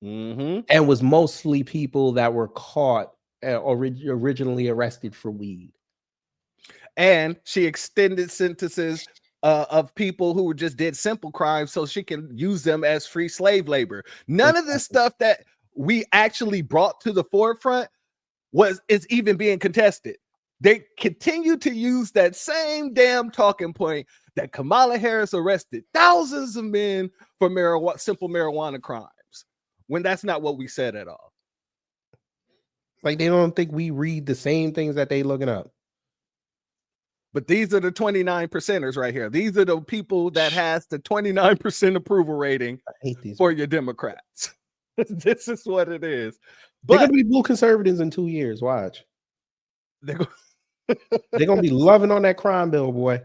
And was mostly people that were caught originally arrested for weed. And she extended sentences of people who just did simple crimes so she can use them as free slave labor. None of this stuff that we actually brought to the forefront is even being contested. They continue to use that same damn talking point that Kamala Harris arrested thousands of men for simple marijuana crimes, when that's not what we said at all. Like, they don't think we read the same things that they looking up. But these are the 29%ers right here. These are the people that has the 29% approval rating for your Democrats. This is what it is. But they're going to be blue conservatives in 2 years. Watch. They're going to be loving on that crime bill, boy.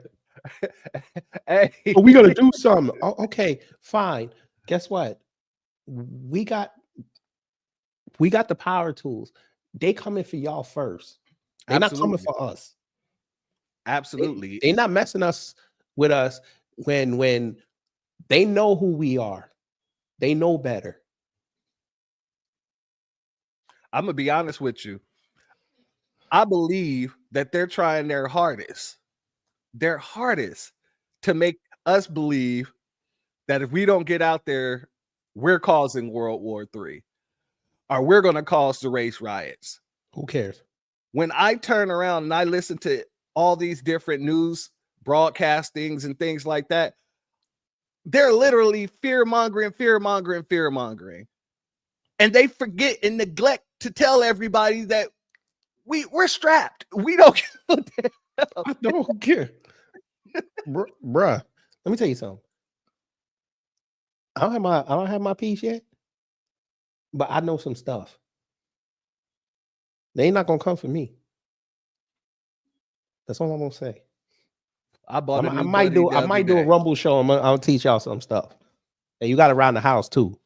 Hey. But we're going to do something. Oh, okay, fine. Guess what? We got the power tools. They coming for y'all first. They're not coming for us. Absolutely. They're not messing with us when They know who we are. They know better. I'm gonna be honest with you. I believe that they're trying their hardest to make us believe that if we don't get out there, we're causing World War III, or we're going to cause the race riots. Who cares? When I turn around and I listen to all these different news broadcastings and things like that, they're literally fear-mongering. And they forget and neglect to tell everybody that we're strapped. We don't give a damn. I don't care. Bruh, let me tell you something. I don't have my piece yet, but I know some stuff. They ain't not gonna come for me. That's all I'm gonna say. I might do a Rumble show. I'll teach y'all some stuff. And you got it around the house too.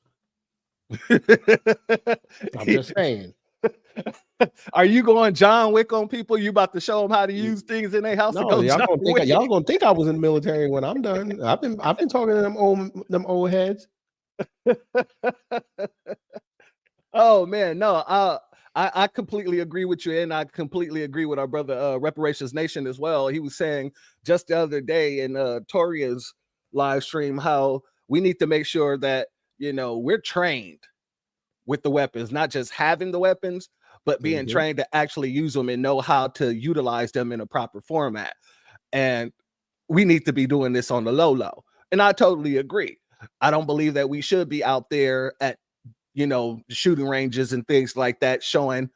I'm just saying. Are you going John Wick on people? You about to show them how to use things in their house? No, y'all gonna think I was in the military when I'm done. I've been talking to them old heads. Oh man, no, I completely agree with you, and I completely agree with our brother Reparations Nation as well. He was saying just the other day in Toria's live stream how we need to make sure that we're trained with the weapons, not just having the weapons, but being trained to actually use them and know how to utilize them in a proper format. And we need to be doing this on the low. And I totally agree. I don't believe that we should be out there at shooting ranges and things like that, showing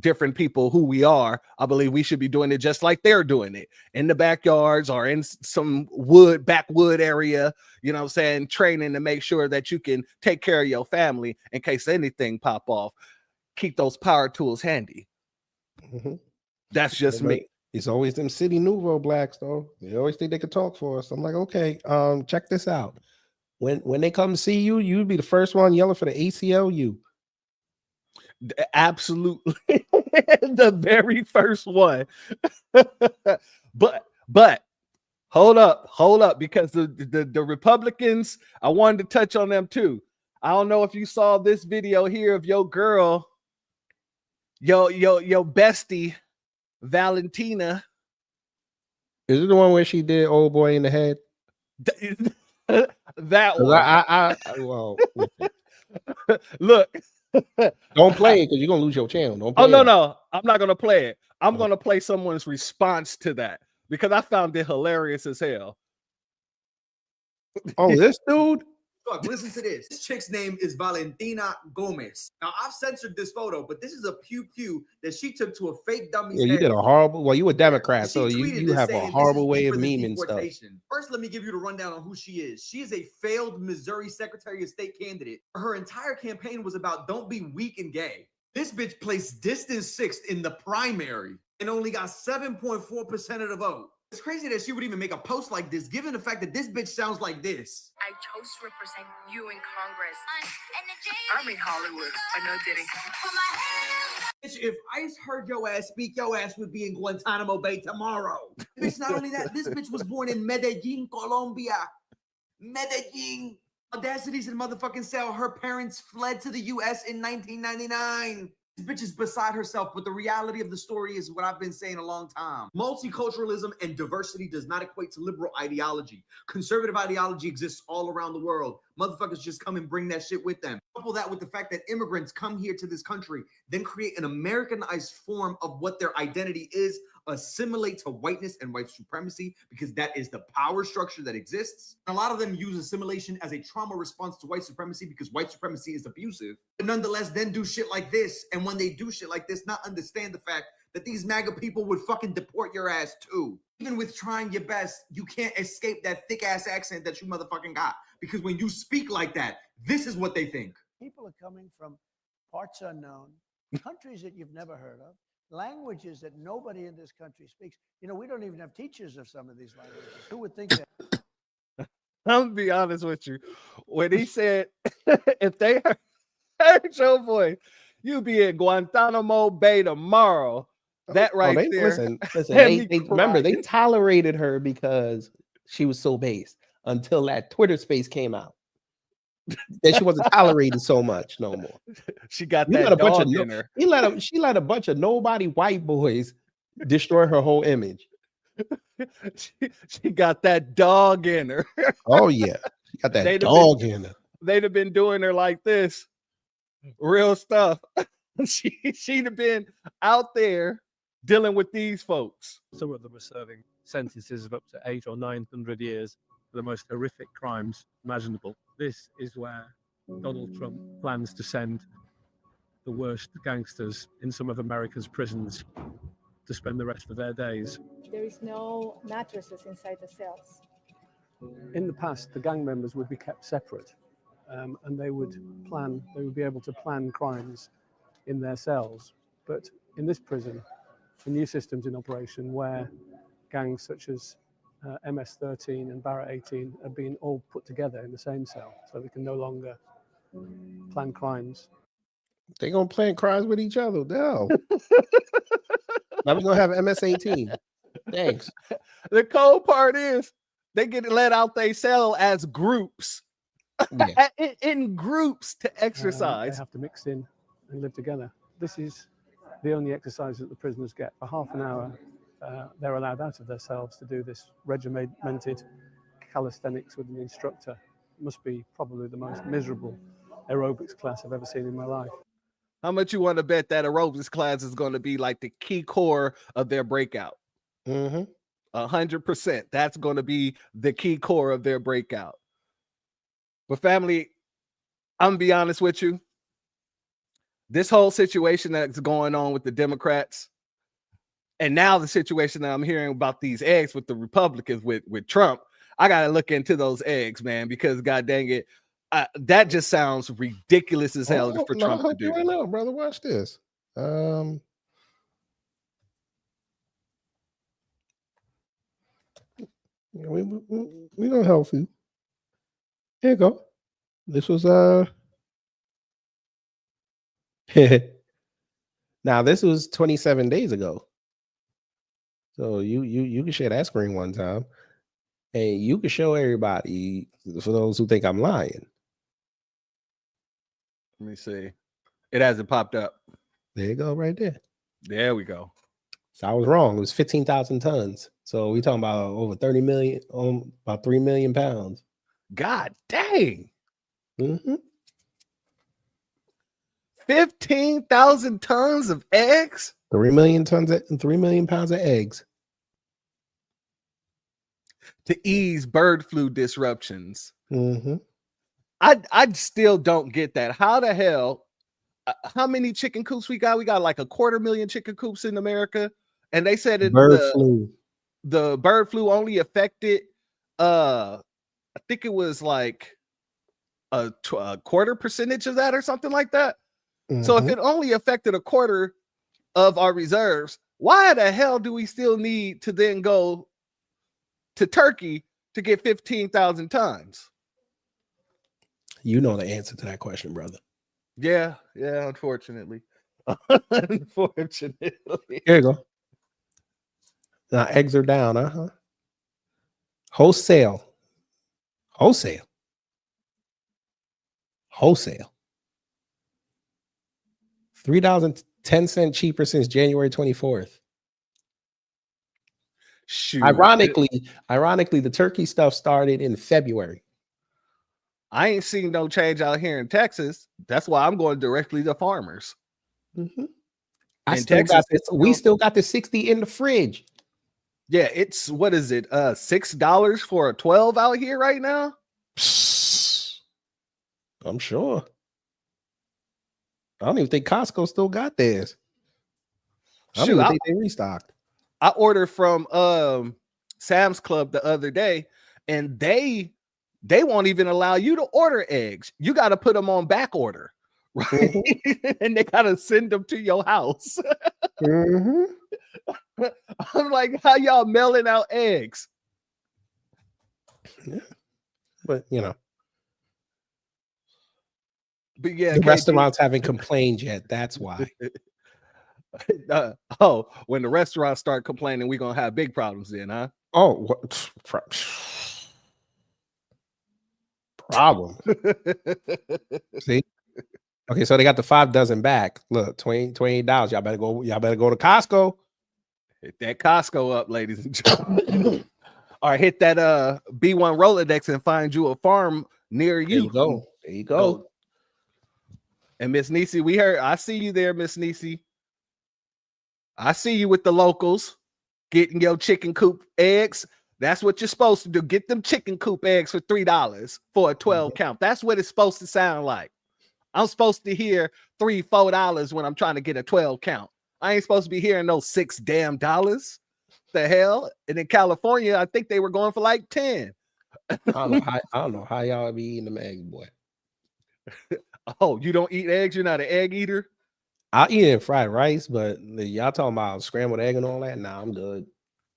different people who we are. I believe we should be doing it just like they're doing it in the backyards or in some backwood area, training to make sure that you can take care of your family in case anything pop off. Keep those power tools handy. That's just me. It's always them city nouveau blacks though. They always think they could talk for us. I'm like, okay, check this out. When they come to see you, you'd be the first one yelling for the ACLU. Absolutely. The very first one. but hold up, because the Republicans, I wanted to touch on them too. I don't know if you saw this video here of your girl, your bestie, Valentina. Is it the one where she did old boy in the head? That one. Well, look. Don't play it because you're gonna lose your channel. Don't play no, I'm not gonna play it. I'm gonna play someone's response to that because I found it hilarious as hell. Oh, this dude. Look, listen to this. This chick's name is Valentina Gomez. Now, I've censored this photo, but this is a pew that she took to a fake dummy's Yeah, you head. did a horrible. Well, you a Democrat, so She you tweeted this have a saying, horrible "This is way of deeper than memeing stuff. deportation." First, let me give you the rundown on who she is. She is a failed Missouri Secretary of State candidate. Her entire campaign was about don't be weak and gay. This bitch placed distant sixth in the primary and only got 7.4% of the vote. It's crazy that she would even make a post like this, given the fact that this bitch sounds like this. I chose to represent you in Congress. I'm in Hollywood. I know Diddy. Bitch, if ICE heard your ass speak, your ass would be in Guantanamo Bay tomorrow. Bitch, not only that, this bitch was born in Medellin, Colombia. Medellin. Audacity's in motherfucking cell. Her parents fled to the U.S. in 1999. This bitch is beside herself, but the reality of the story is what I've been saying a long time. Multiculturalism and diversity does not equate to liberal ideology. Conservative ideology exists all around the world. Motherfuckers just come and bring that shit with them. Couple that with the fact that immigrants come here to this country, then create an Americanized form of what their identity is, assimilate to whiteness and white supremacy, because that is the power structure that exists. And a lot of them use assimilation as a trauma response to white supremacy because white supremacy is abusive, but nonetheless then do shit like this. And when they do shit like this, not understand the fact that these MAGA people would fucking deport your ass too. Even with trying your best, you can't escape that thick ass accent that you motherfucking got, because when you speak like that, this is what they think. People are coming from parts unknown, countries that you've never heard of, languages that nobody in this country speaks. You know, we don't even have teachers of some of these languages. Who would think that? I'm gonna be honest with you. When he said, if they heard your voice, you'll be in Guantanamo Bay tomorrow. That right there. Listen, they remember, they tolerated her because she was so based. until that Twitter space came out. Then she wasn't tolerated so much no more. She got You let that a bunch of dog in her. She let a bunch of nobody white boys destroy her whole image. She got that dog in her. Oh yeah, she got that dog in her. They'd have been doing her like this, real stuff. She'd have been out there dealing with these folks. Some of them are serving sentences of up to 800 or 900 years for the most horrific crimes imaginable. This is where Donald Trump plans to send the worst gangsters in some of America's prisons to spend the rest of their days. There is no mattresses inside the cells. In the past, the gang members would be kept separate, and they would be able to plan crimes in their cells. But in this prison, a new system's in operation where gangs such as MS-13 and Barrett 18 are being all put together in the same cell, so they can no longer plan crimes. They're gonna plan crimes with each other. No. Now we're gonna have MS-18. Thanks. The cold part is they get let out they cell as groups. Yeah. in groups to exercise. They have to mix in and live together. This is the only exercise that the prisoners get. For half an hour, they're allowed out of their cells to do this regimented calisthenics with an instructor. It must be probably the most miserable aerobics class I've ever seen in my life. How much you want to bet that aerobics class is going to be like the key core of their breakout? 100%. That's going to be the key core of their breakout. But family, I'm gonna be honest with you. This whole situation that's going on with the Democrats, and now the situation that I'm hearing about these eggs with the Republicans with Trump, I gotta look into those eggs, man, because god dang it, that just sounds ridiculous as hell for Trump to do. I know, brother. Watch this. We gonna help you. Here you go. This was now this was 27 days ago. So you can share that screen one time, and you can show everybody for those who think I'm lying. Let me see. It hasn't popped up. There you go, right there. There we go. So I was wrong. It was 15,000 tons. So we talking about over 30 million, about 3 million pounds. God dang. 15,000 tons of eggs? 3 million tons and 3 million pounds of eggs. To ease bird flu disruptions. I still don't get that. How the hell, how many chicken coops we got? We got like 250,000 chicken coops in America. And they said flu. The bird flu only affected, I think it was like a quarter percentage of that or something like that. So if it only affected a quarter of our reserves, why the hell do we still need to then go to Turkey to get 15,000 tons? You know the answer to that question, brother. Yeah, unfortunately. Unfortunately. Here you go. Now eggs are down, Wholesale. 3.10 cheaper since January 24th. Shoot. Ironically, the turkey stuff started in February. I ain't seen no change out here in Texas. That's why I'm going directly to farmers. We still got the 60 in the fridge. Yeah, it's what is it? $6 for a 12 out here right now? I'm sure. I don't even think Costco still got theirs. I don't even think they restocked. I ordered from Sam's Club the other day, and they won't even allow you to order eggs. You got to put them on back order, right? And they got to send them to your house. I'm like, how y'all mailing out eggs? Yeah. But but yeah, the restaurants haven't complained yet. That's why. When the restaurants start complaining, we're gonna have big problems then, huh? problem. See? Okay, so they got the 5 dozen back. Look, $28. Y'all better go to Costco. Hit that Costco up, ladies and gentlemen. Or hit that B1 Rolodex and find you a farm near you. There you go. There you go. And Miss Niecy, I see you there, Miss Niecy. I see you with the locals getting your chicken coop eggs. That's what you're supposed to do. Get them chicken coop eggs for $3 for a 12 count. That's what it's supposed to sound like. I'm supposed to hear $3, $4 when I'm trying to get a 12 count. I ain't supposed to be hearing those $6 damn. The hell? And in California, I think they were going for like 10. I don't know how y'all be eating them eggs, boy. Oh, you don't eat eggs? You're not an egg eater? I'll eat it in fried rice, but y'all talking about scrambled egg and all that? Nah, I'm good.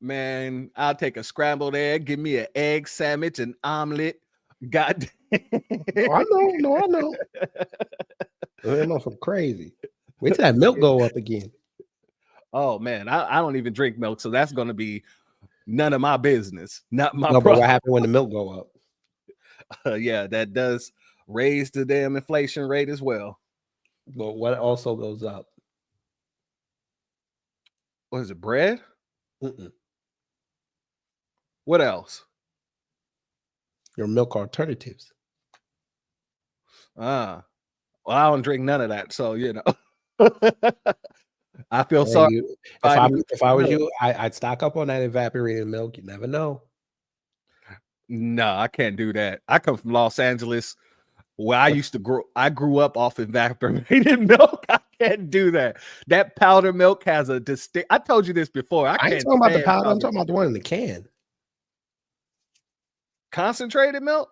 Man, I'll take a scrambled egg. Give me an egg sandwich, an omelet. God. I know. That motherfucker crazy. Wait till that milk go up again. Oh man, I don't even drink milk, so that's gonna be none of my business. Not my No, but problem. what happened when the milk go up? Yeah, that does raise the damn inflation rate as well. But what also goes up? What is it? Bread? Mm-mm. What else? Your milk alternatives. Well, I don't drink none of that, so you know. I feel sorry. If I was you, I'd stock up on that evaporated milk. You never know. No, I can't do that. I come from Los Angeles, where I grew up off evaporated milk. I can't do that. That powder milk has a distinct. I told you this before. I ain't talking about the powder. I'm talking about the one in the can. Concentrated milk?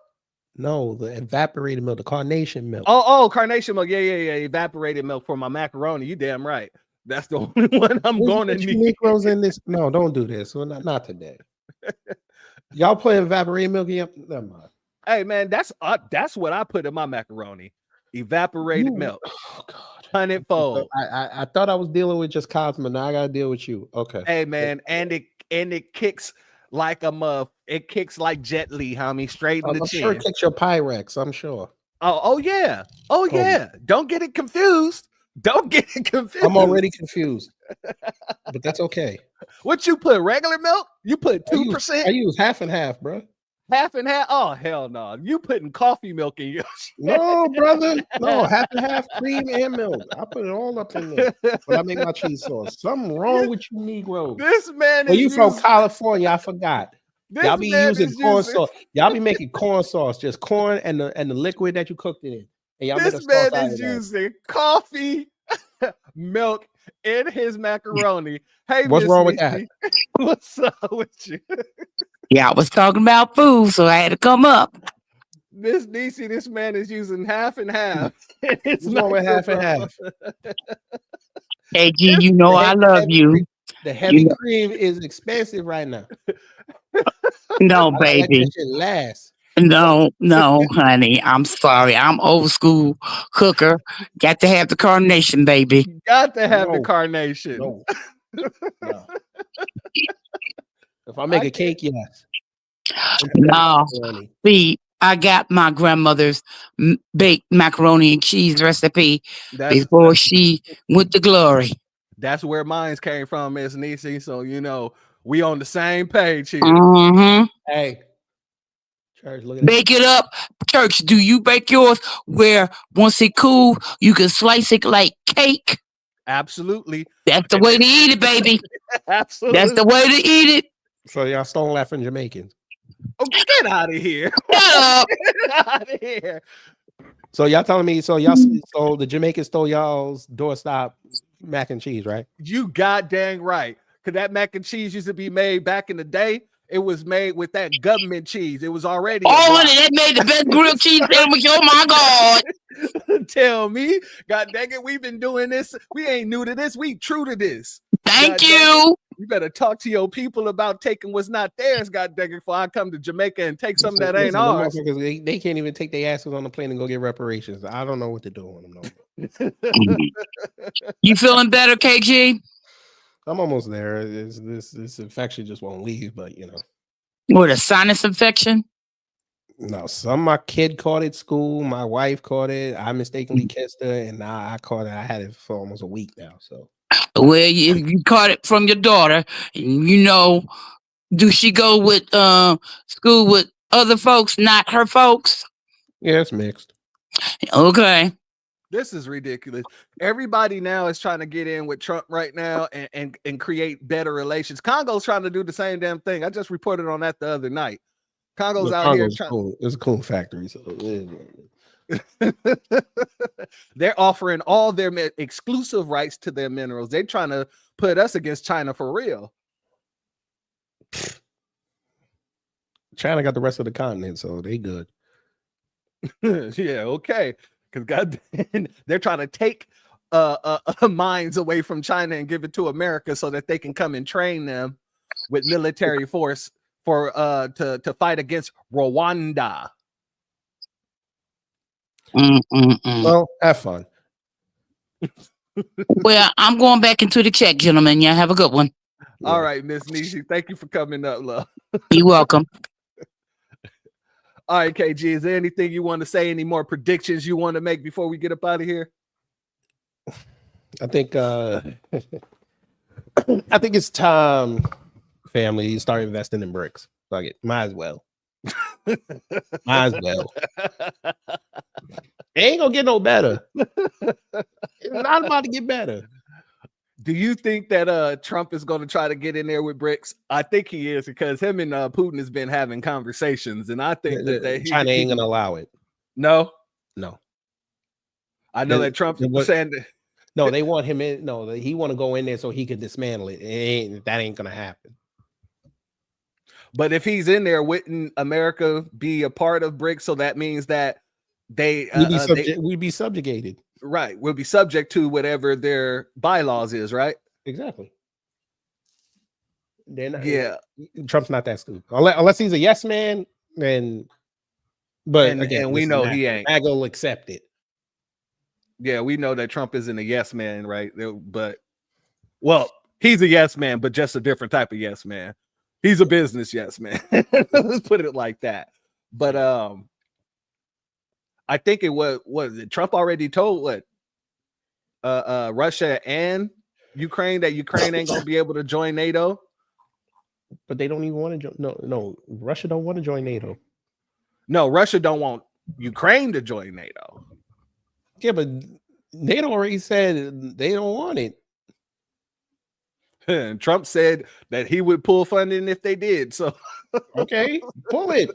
No, the evaporated milk, the carnation milk. Oh, carnation milk. Yeah. Evaporated milk for my macaroni. You damn right. That's the only one I'm going to need. Negroes in this? No, don't do this. Well, not today. Y'all play evaporated milk? Never mind. Hey man, that's what I put in my macaroni. Evaporated milk. Oh God. 100-fold. I thought I was dealing with just Cosmo. Now I gotta deal with you. Okay. Hey man, and it kicks like a muff. It kicks like Jet Li, homie, straight in the I'm chin. sure it kicks your Pyrex. I'm sure. Oh yeah. Don't get it confused. Don't get it confused. I'm already confused, but that's okay. What you put? Regular milk? You put 2%? I use half and half, bro. Half and half? Oh hell no! You putting coffee milk in your No, brother. No, half and half cream and milk. I put it all up in there when I make my cheese sauce. Something wrong with you, Negroes. This man is. You from California? I forgot. Y'all be using corn sauce. Y'all be making corn sauce, just corn and the liquid that you cooked it in. And y'all this man is using coffee, milk in his macaroni. Hey, what's wrong with that? What's up with you? Yeah, I was talking about food, so I had to come up. Miss Niecy, this man is using half and half. What's wrong with half and half? Hey, G, you know I love you. The heavy cream is expensive right now. No, baby. That shit lasts. No, honey. I'm sorry. I'm old school cooker. Got to have the carnation, baby. Got to have the carnation. No. If I make a cake, yes. No. See, I got my grandmother's baked macaroni and cheese recipe before she went to glory. That's where mine came from, Miss Niecy. So you know we on the same page here. Mm-hmm. Hey. Church, look at bake it up. Church, do you bake yours where once it cool, you can slice it like cake? Absolutely. That's the way to eat it, baby. Absolutely. That's the way to eat it. So y'all stone laughing Jamaicans. Oh, get out of here. Shut up. Get out of here. So y'all telling me, so the Jamaicans stole y'all's doorstop mac and cheese, right? You goddamn right. Because that mac and cheese used to be made back in the day. It was made with that government cheese. It was already. Oh, that made the best grilled cheese sandwich. Oh my God. Tell me. God dang it. We've been doing this. We ain't new to this. We true to this. Thank you. You better talk to your people about taking what's not theirs, God dang it, before I come to Jamaica and take something that ain't ours. They can't even take their asses on the plane and go get reparations. I don't know what to do on them. You feeling better, KG? I'm almost there. This infection just won't leave, but you know. What, a sinus infection? No, my kid caught it school. My wife caught it. I mistakenly kissed her, and now I caught it. I had it for almost a week now. So, well, if you caught it from your daughter, do she go with school with other folks, not her folks? Yeah, it's mixed. Okay. This is ridiculous. Everybody now is trying to get in with Trump right now and create better relations. Congo's trying to do the same damn thing. I just reported on that the other night. Congo's out here trying. Cool. It's a cool factory. So they're offering all their exclusive rights to their minerals. They're trying to put us against China for real. China got the rest of the continent, so they good. Yeah, okay. Because God, they're trying to take mines away from China and give it to America so that they can come and train them with military force for to fight against Rwanda. Well, have fun. Well, I'm going back into the check, gentlemen. Y'all have a good one. All right, Miss Nishi, thank you for coming up, love. You're welcome. All right, KG, is there anything you want to say? Any more predictions you want to make before we get up out of here? I think I think it's time, family, you start investing in bricks. Fuck it. Might as well. Might as well. It ain't gonna get no better. It's not about to get better. Do you think that Trump is going to try to get in there with BRICS? I think he is, because him and Putin has been having conversations, and I think that China ain't gonna allow it. No. I know that Trump was saying that. No, they want him in. No, he want to go in there so he could dismantle it. That ain't gonna happen. But if he's in there, wouldn't America be a part of BRICS? So that means that we'd be subjugated. Right. We'll be subject to whatever their bylaws is, right? Exactly. They're not, yeah. Trump's not that stupid. Unless he's a yes man, then and we know he ain't. I will accept it. Yeah, we know that Trump isn't a yes man, right? But well, he's a yes man, but just a different type of yes man. He's a business yes man. Let's put it like that. But I think it was Trump already told Russia and Ukraine that Ukraine ain't gonna be able to join NATO. But they don't even want to join. No, Russia don't want to join NATO. No, Russia don't want Ukraine to join NATO. Yeah, but NATO already said they don't want it. And Trump said that he would pull funding if they did. So okay, pull it.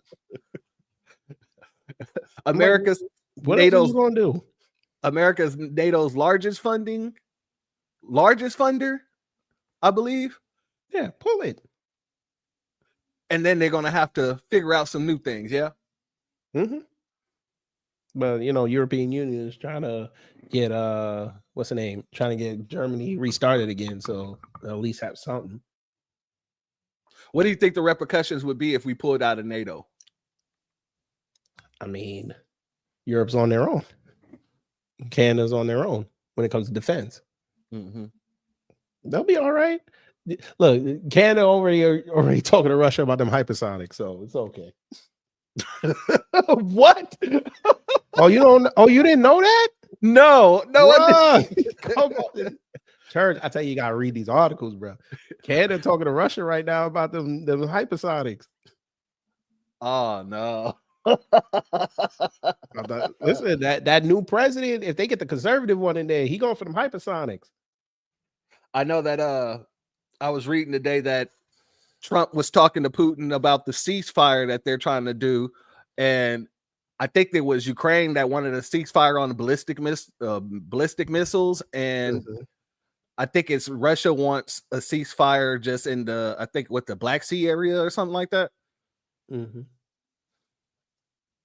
America's what NATO's else are you gonna do? America's NATO's largest funder, I believe. Yeah, pull it. And then they're gonna have to figure out some new things. Yeah. Mm-hmm. But European Union is trying to get what's the name? Trying to get Germany restarted again, so they'll at least have something. What do you think the repercussions would be if we pulled out of NATO? I mean, Europe's on their own. Canada's on their own when it comes to defense. Mm-hmm. They'll be all right. Look, Canada already talking to Russia about them hypersonics, so it's okay. What? You didn't know that? No, I didn't. Come on. Church, I tell you, you gotta read these articles, bro. Canada talking to Russia right now about them hypersonics. Oh no. Listen, that new president, if they get the conservative one in there, he going for them hypersonics. I know that I was reading today that Trump was talking to Putin about the ceasefire that they're trying to do, and I think it was Ukraine that wanted a ceasefire on the ballistic missiles, and I think it's Russia wants a ceasefire just in the Black Sea area or something like that. Mm-hmm.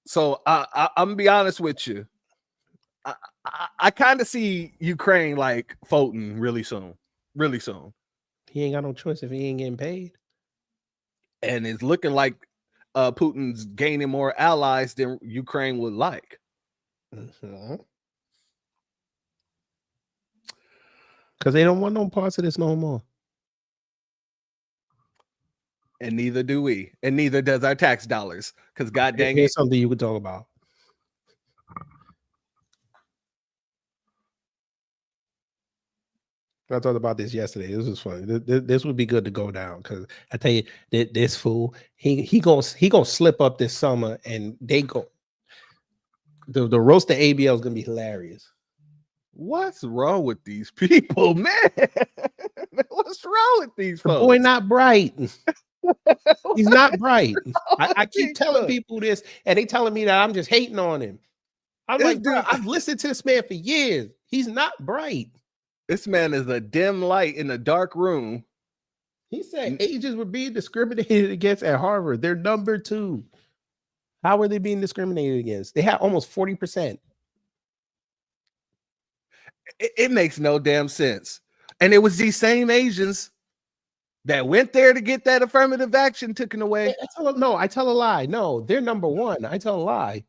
So I'm gonna be honest with you. I kind of see Ukraine like folding really soon. Really soon. He ain't got no choice if he ain't getting paid. And it's looking like Putin's gaining more allies than Ukraine would like. Mm-hmm. Because they don't want no parts of this no more. And neither do we. And neither does our tax dollars. Because God dang Here's it. something you could talk about. I talked about this yesterday. This was funny. This would be good to go down because I tell you, this fool, he gonna slip up this summer, and they go the roast of ABL is gonna be hilarious. What's wrong with these people, man? What's wrong with these The folks? boy not bright. He's not bright. I keep telling people this, and they telling me that I'm just hating on him. I'm like, bro, I've listened to this man for years. He's not bright. This man is a dim light in a dark room. He said ages were being discriminated against at Harvard. They're number 2. How are they being discriminated against? They had almost 40%. It makes no damn sense. And it was these same Asians that went there to get that affirmative action taken away. I tell a lie. No, they're number 1. I tell a lie.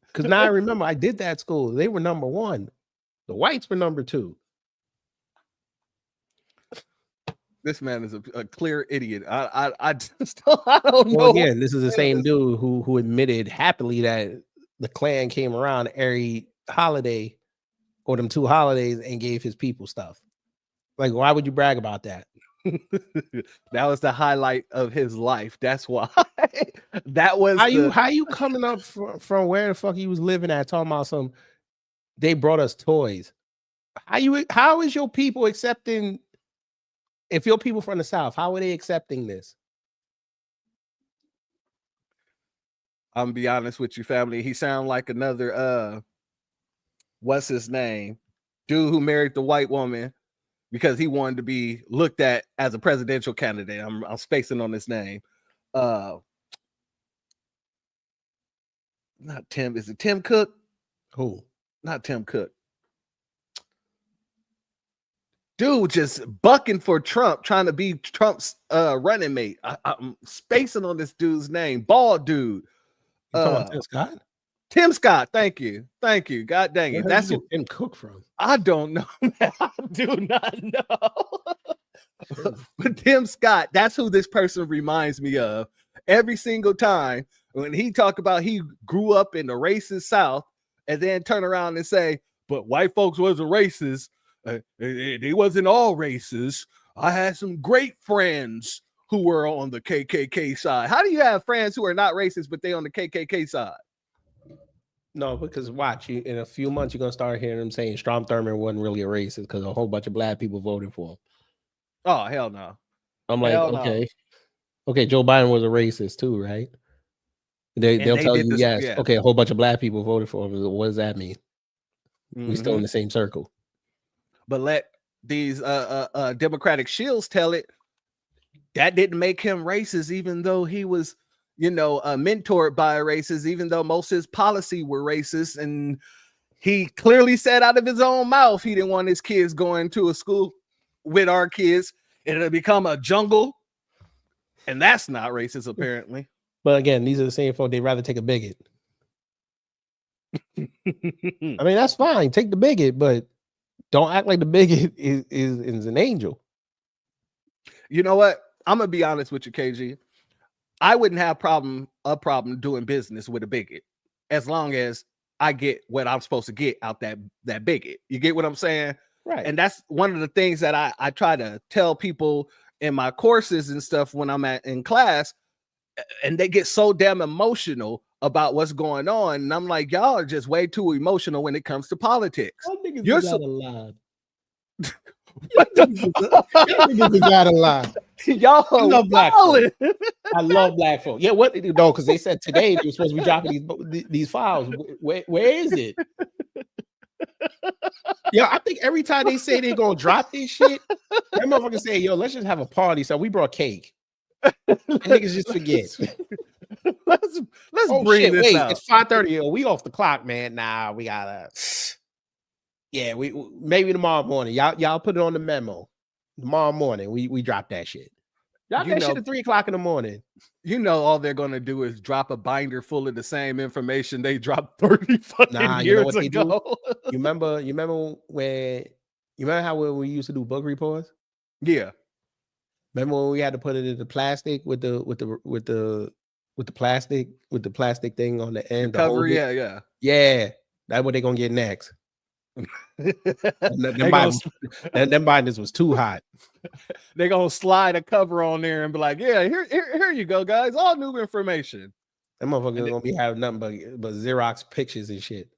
Because now I remember I did that school. They were number 1. The whites were number 2. This man is a clear idiot. I just I don't know. Well, again, this is the same dude who admitted happily that the Klan came around every holiday or them 2 holidays and gave his people stuff. Like, why would you brag about that? That was the highlight of his life. That's why. That was how you coming up from where the fuck he was living at talking about some they brought us toys. How is your people accepting? If your people from the South, how are they accepting this? I'm gonna be honest with you, family. He sound like another what's his name? Dude who married the white woman because he wanted to be looked at as a presidential candidate. I'm spacing on his name. Not Tim. Is it Tim Cook? Who? Not Tim Cook. Dude just bucking for Trump, trying to be Trump's running mate. I'm spacing on this dude's name. Bald dude. Tim Scott? Tim Scott. Thank you. Thank you. God dang it. That's who Tim Cook from. I don't know. I do not know. But Tim Scott, that's who this person reminds me of. Every single time when he talk about he grew up in the racist South and then turn around and say, but white folks wasn't racist. They wasn't all racist. I had some great friends who were on the KKK side. How do you have friends who are not racist, but they on the KKK side? No, because watch, in a few months, you're going to start hearing them saying Strom Thurmond wasn't really a racist because a whole bunch of black people voted for him. Oh, hell no. I'm like, okay. Okay, Joe Biden was a racist too, right? They'll tell you, yes. Yeah. Okay, a whole bunch of black people voted for him. What does that mean? Mm-hmm. We're still in the same circle. But let these Democratic shills tell it. That didn't make him racist, even though he was, mentored by a racist, even though most of his policy were racist. And he clearly said out of his own mouth he didn't want his kids going to a school with our kids. It'll become a jungle. And that's not racist, apparently. But again, these are the same folks. They'd rather take a bigot. I mean, that's fine. Take the bigot, but don't act like the bigot is an angel. You know what? I'm gonna be honest with you, KG. I wouldn't have a problem doing business with a bigot as long as I get what I'm supposed to get out that bigot. You get what I'm saying? Right. And that's one of the things that I try to tell people in my courses and stuff when I'm in class, and they get so damn emotional about what's going on. And I'm like, y'all are just way too emotional when it comes to politics. You're so alive. Niggas got a lie. Y'all I love black folk. I love black folk. Yeah, what? No, because they said today they were supposed to be dropping these files. Where is it? Yeah, I think every time they say they're gonna drop this shit, that motherfucker say, "Yo, let's just have a party." So we brought cake. And niggas just forget. Let's bring this out. It's 5:30. We off the clock, man. Nah, we gotta. Yeah, we maybe tomorrow morning. Y'all put it on the memo. Tomorrow morning, we drop that shit. Drop that shit at 3:00 in the morning. You know, all they're gonna do is drop a binder full of the same information they dropped 30 fucking years ago. You remember how we used to do book reports? Yeah. Remember when we had to put it in the plastic with the plastic thing on the end? Cover, yeah. That's what they're gonna get next. Them binders was too hot. They're gonna slide a cover on there and be like, "Yeah, here you go, guys. All new information." That motherfucker gonna be having nothing but Xerox pictures and shit.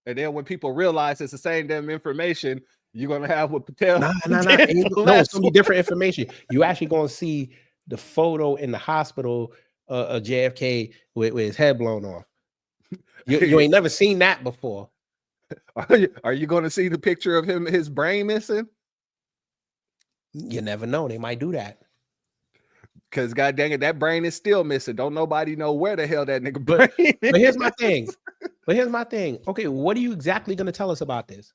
And then when people realize it's the same damn information, you're gonna have what Patel. No, it's gonna be different information. You actually gonna see the photo in the hospital of JFK with his head blown off. You ain't never seen that before. Are you going to see the picture of him, his brain missing? You never know. They might do that. Because god dang it, that brain is still missing. Don't nobody know where the hell that nigga brain is. But here's my thing. Okay, what are you exactly going to tell us about this?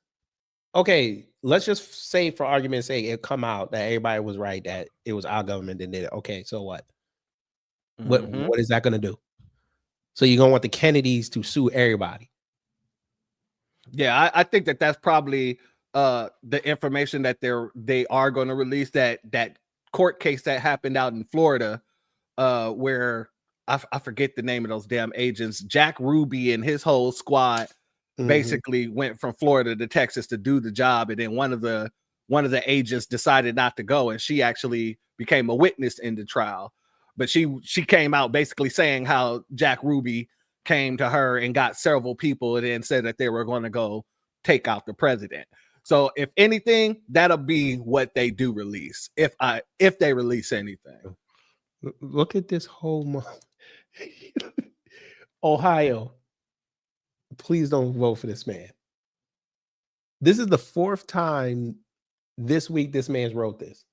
Okay, let's just say for argument's sake, it come out that everybody was right, that it was our government that did it. Okay, so what? What is that going to do? So you're going to want the Kennedys to sue everybody? Yeah, I think that's probably the information that they are going to release, that court case that happened out in Florida, where I forget the name of those damn agents. Jack Ruby and his whole squad basically went from Florida to Texas to do the job, and then one of the agents decided not to go, and she actually became a witness in the trial. But she came out basically saying how Jack Ruby came to her and got several people and then said that they were going to go take out the president. So if anything, that'll be what they do release, if they release anything. Look at this whole month. Ohio, please don't vote for this man. This is the 4th time this week this man's wrote this.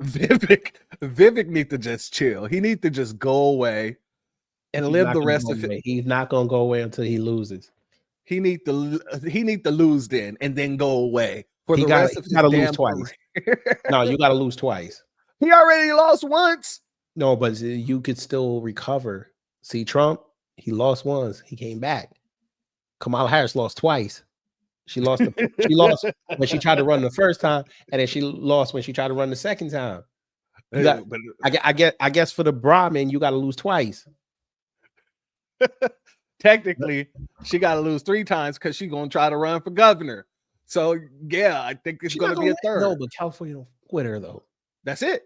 Vivek need to just chill. He need to just go away and live the rest of it. He's not gonna go away until he loses. He need to lose then go away for the rest of his gotta damn lose twice. career. No, you gotta lose twice. He already lost once. No, but you could still recover. See, Trump, he lost once, he came back. Kamala Harris lost twice. She lost when she tried to run the first time, and then she lost when she tried to run the second time. I guess for the Brahmin, you got to lose twice. Technically, she got to lose 3 times because she's gonna try to run for governor. So yeah, I think it's gonna be a third. No, but California don't quit her though. That's it.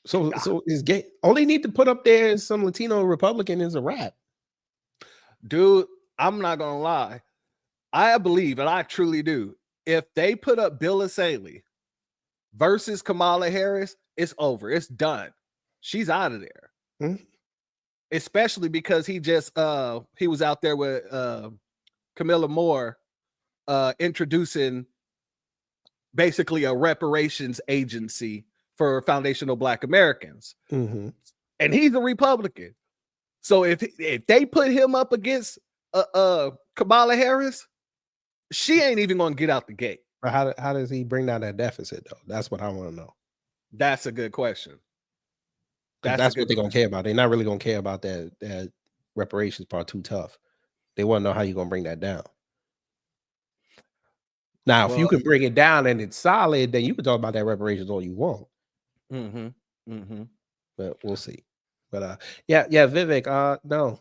So is gay. All they need to put up there is some Latino Republican is a wrap. Dude, I'm not gonna lie. I believe, and I truly do, if they put up Bill O'Reilly versus Kamala Harris, it's over. It's done. She's out of there. Especially because he was out there with Camilla Moore introducing basically a reparations agency for foundational Black Americans. And he's a Republican. So if they put him up against Kamala Harris, she ain't even gonna get out the gate. How does he bring down that deficit though? That's what I want to know. That's a good question. That's what they're gonna care about. They're not really gonna care about that reparations part. Too tough. They want to know how you're gonna bring that down. Now, if you can bring it down and it's solid, then you can talk about that reparations all you want. But we'll see. But yeah, Vivek. No.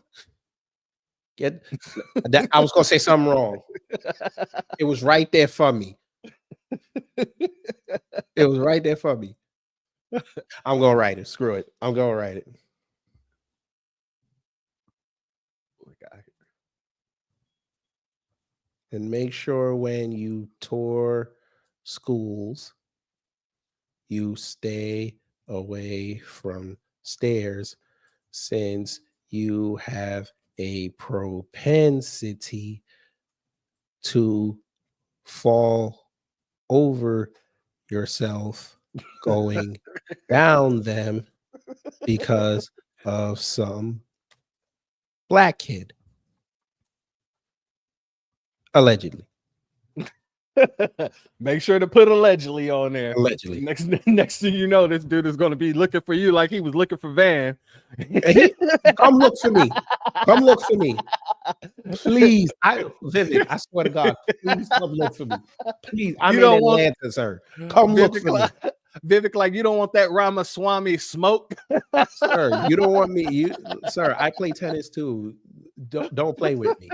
I was gonna say something wrong. It was right there for me. It was right there for me. I'm gonna write it. Screw it. I'm gonna write it. And make sure when you tour schools, you stay away from stairs, since you have a propensity to fall over yourself going down them because of some Black kid. Allegedly. Make sure to put allegedly on there. Allegedly. Next thing you know, this dude is going to be looking for you like he was looking for Van. Come look for me. Come look for me. Please. Vivek, I swear to God, please come look for me. Please. I'm in Atlanta, sir. Come look for me. Vivek, like you don't want that Ramaswamy smoke. Sir, you don't want me. Sir, I play tennis too. Don't play with me.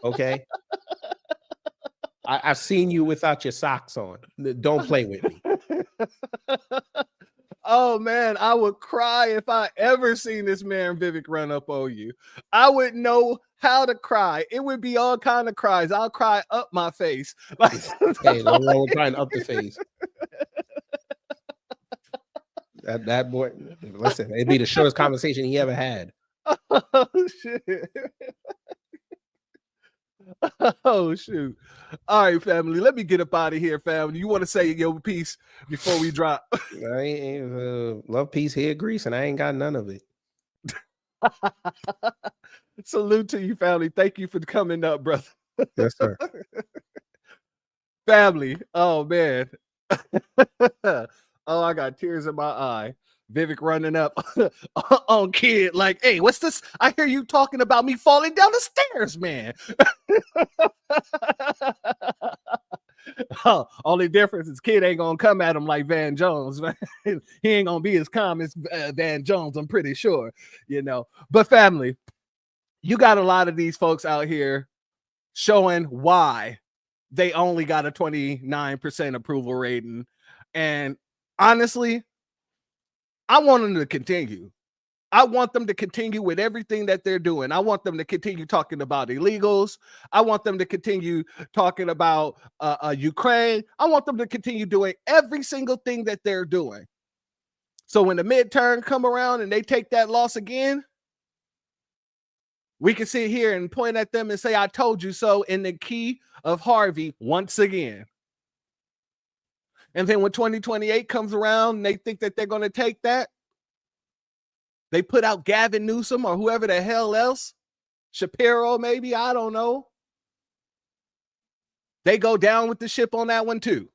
Okay. I've seen you without your socks on. Don't play with me. Oh man, I would cry if I ever seen this man Vivek run up on you. I wouldn't know how to cry. It would be all kind of cries. I'll cry up my face. Like, hey, we're crying up the face. That boy, listen, it'd be the shortest conversation he ever had. Oh shit. Oh shoot. All right, family. Let me get up out of here, family. You want to say your piece before we drop? I ain't love, peace, hair, grease, and I ain't got none of it. Salute to you, family. Thank you for coming up, brother. Yes, sir. Family. Oh man. Oh, I got tears in my eye. Vivek running up on kid like, hey, what's this? I hear you talking about me falling down the stairs, man. Oh, only difference is kid ain't gonna come at him like Van Jones. He ain't gonna be as calm as Van Jones, I'm pretty sure, you know. But family, you got a lot of these folks out here showing why they only got a 29% approval rating. And honestly, I want them to continue. I want them to continue with everything that they're doing. I want them to continue talking about illegals. I want them to continue talking about Ukraine. I want them to continue doing every single thing that they're doing. So when the midterm come around and they take that loss again, we can sit here and point at them and say, I told you so, in the key of Harvey once again. And then when 2028 comes around and they think that they're going to take that, they put out Gavin Newsom or whoever the hell else, Shapiro maybe, I don't know. They go down with the ship on that one too.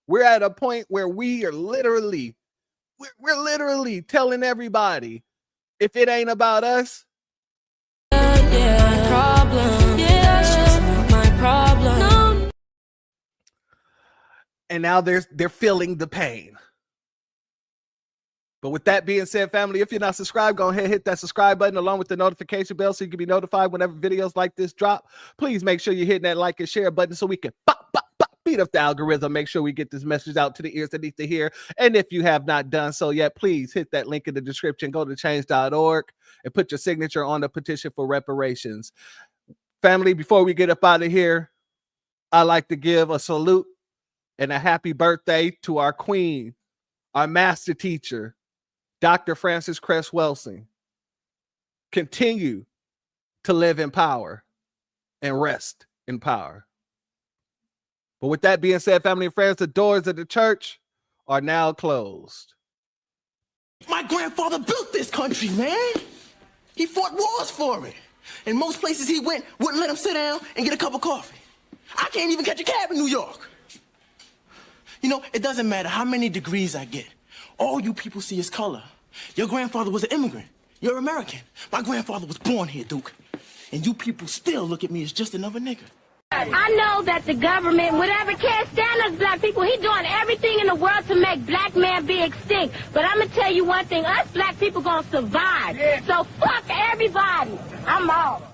We're at a point where we are literally, we're literally telling everybody, if it ain't about us, and now they're feeling the pain. But with that being said, family, if you're not subscribed, go ahead and hit that subscribe button along with the notification bell so you can be notified whenever videos like this drop. Please make sure you're hitting that like and share button so we can beat up the algorithm. Make sure we get this message out to the ears that need to hear. And if you have not done so yet, please hit that link in the description. Go to change.org and put your signature on the petition for reparations. Family, before we get up out of here, I'd like to give a salute and a happy birthday to our queen, our master teacher, Dr. Frances Cress Welsing. Continue to live in power and rest in power. But with that being said, family and friends, the doors of the church are now closed. My grandfather built this country, man. He fought wars for it. And most places he went wouldn't let him sit down and get a cup of coffee. I can't even catch a cab in New York. You know, it doesn't matter how many degrees I get. All you people see is color. Your grandfather was an immigrant. You're American. My grandfather was born here, Duke. And you people still look at me as just another nigga. I know that the government, whatever can't stand us black people, he doing everything in the world to make black man be extinct. But I'm going to tell you one thing, us black people going to survive. So fuck everybody. I'm off.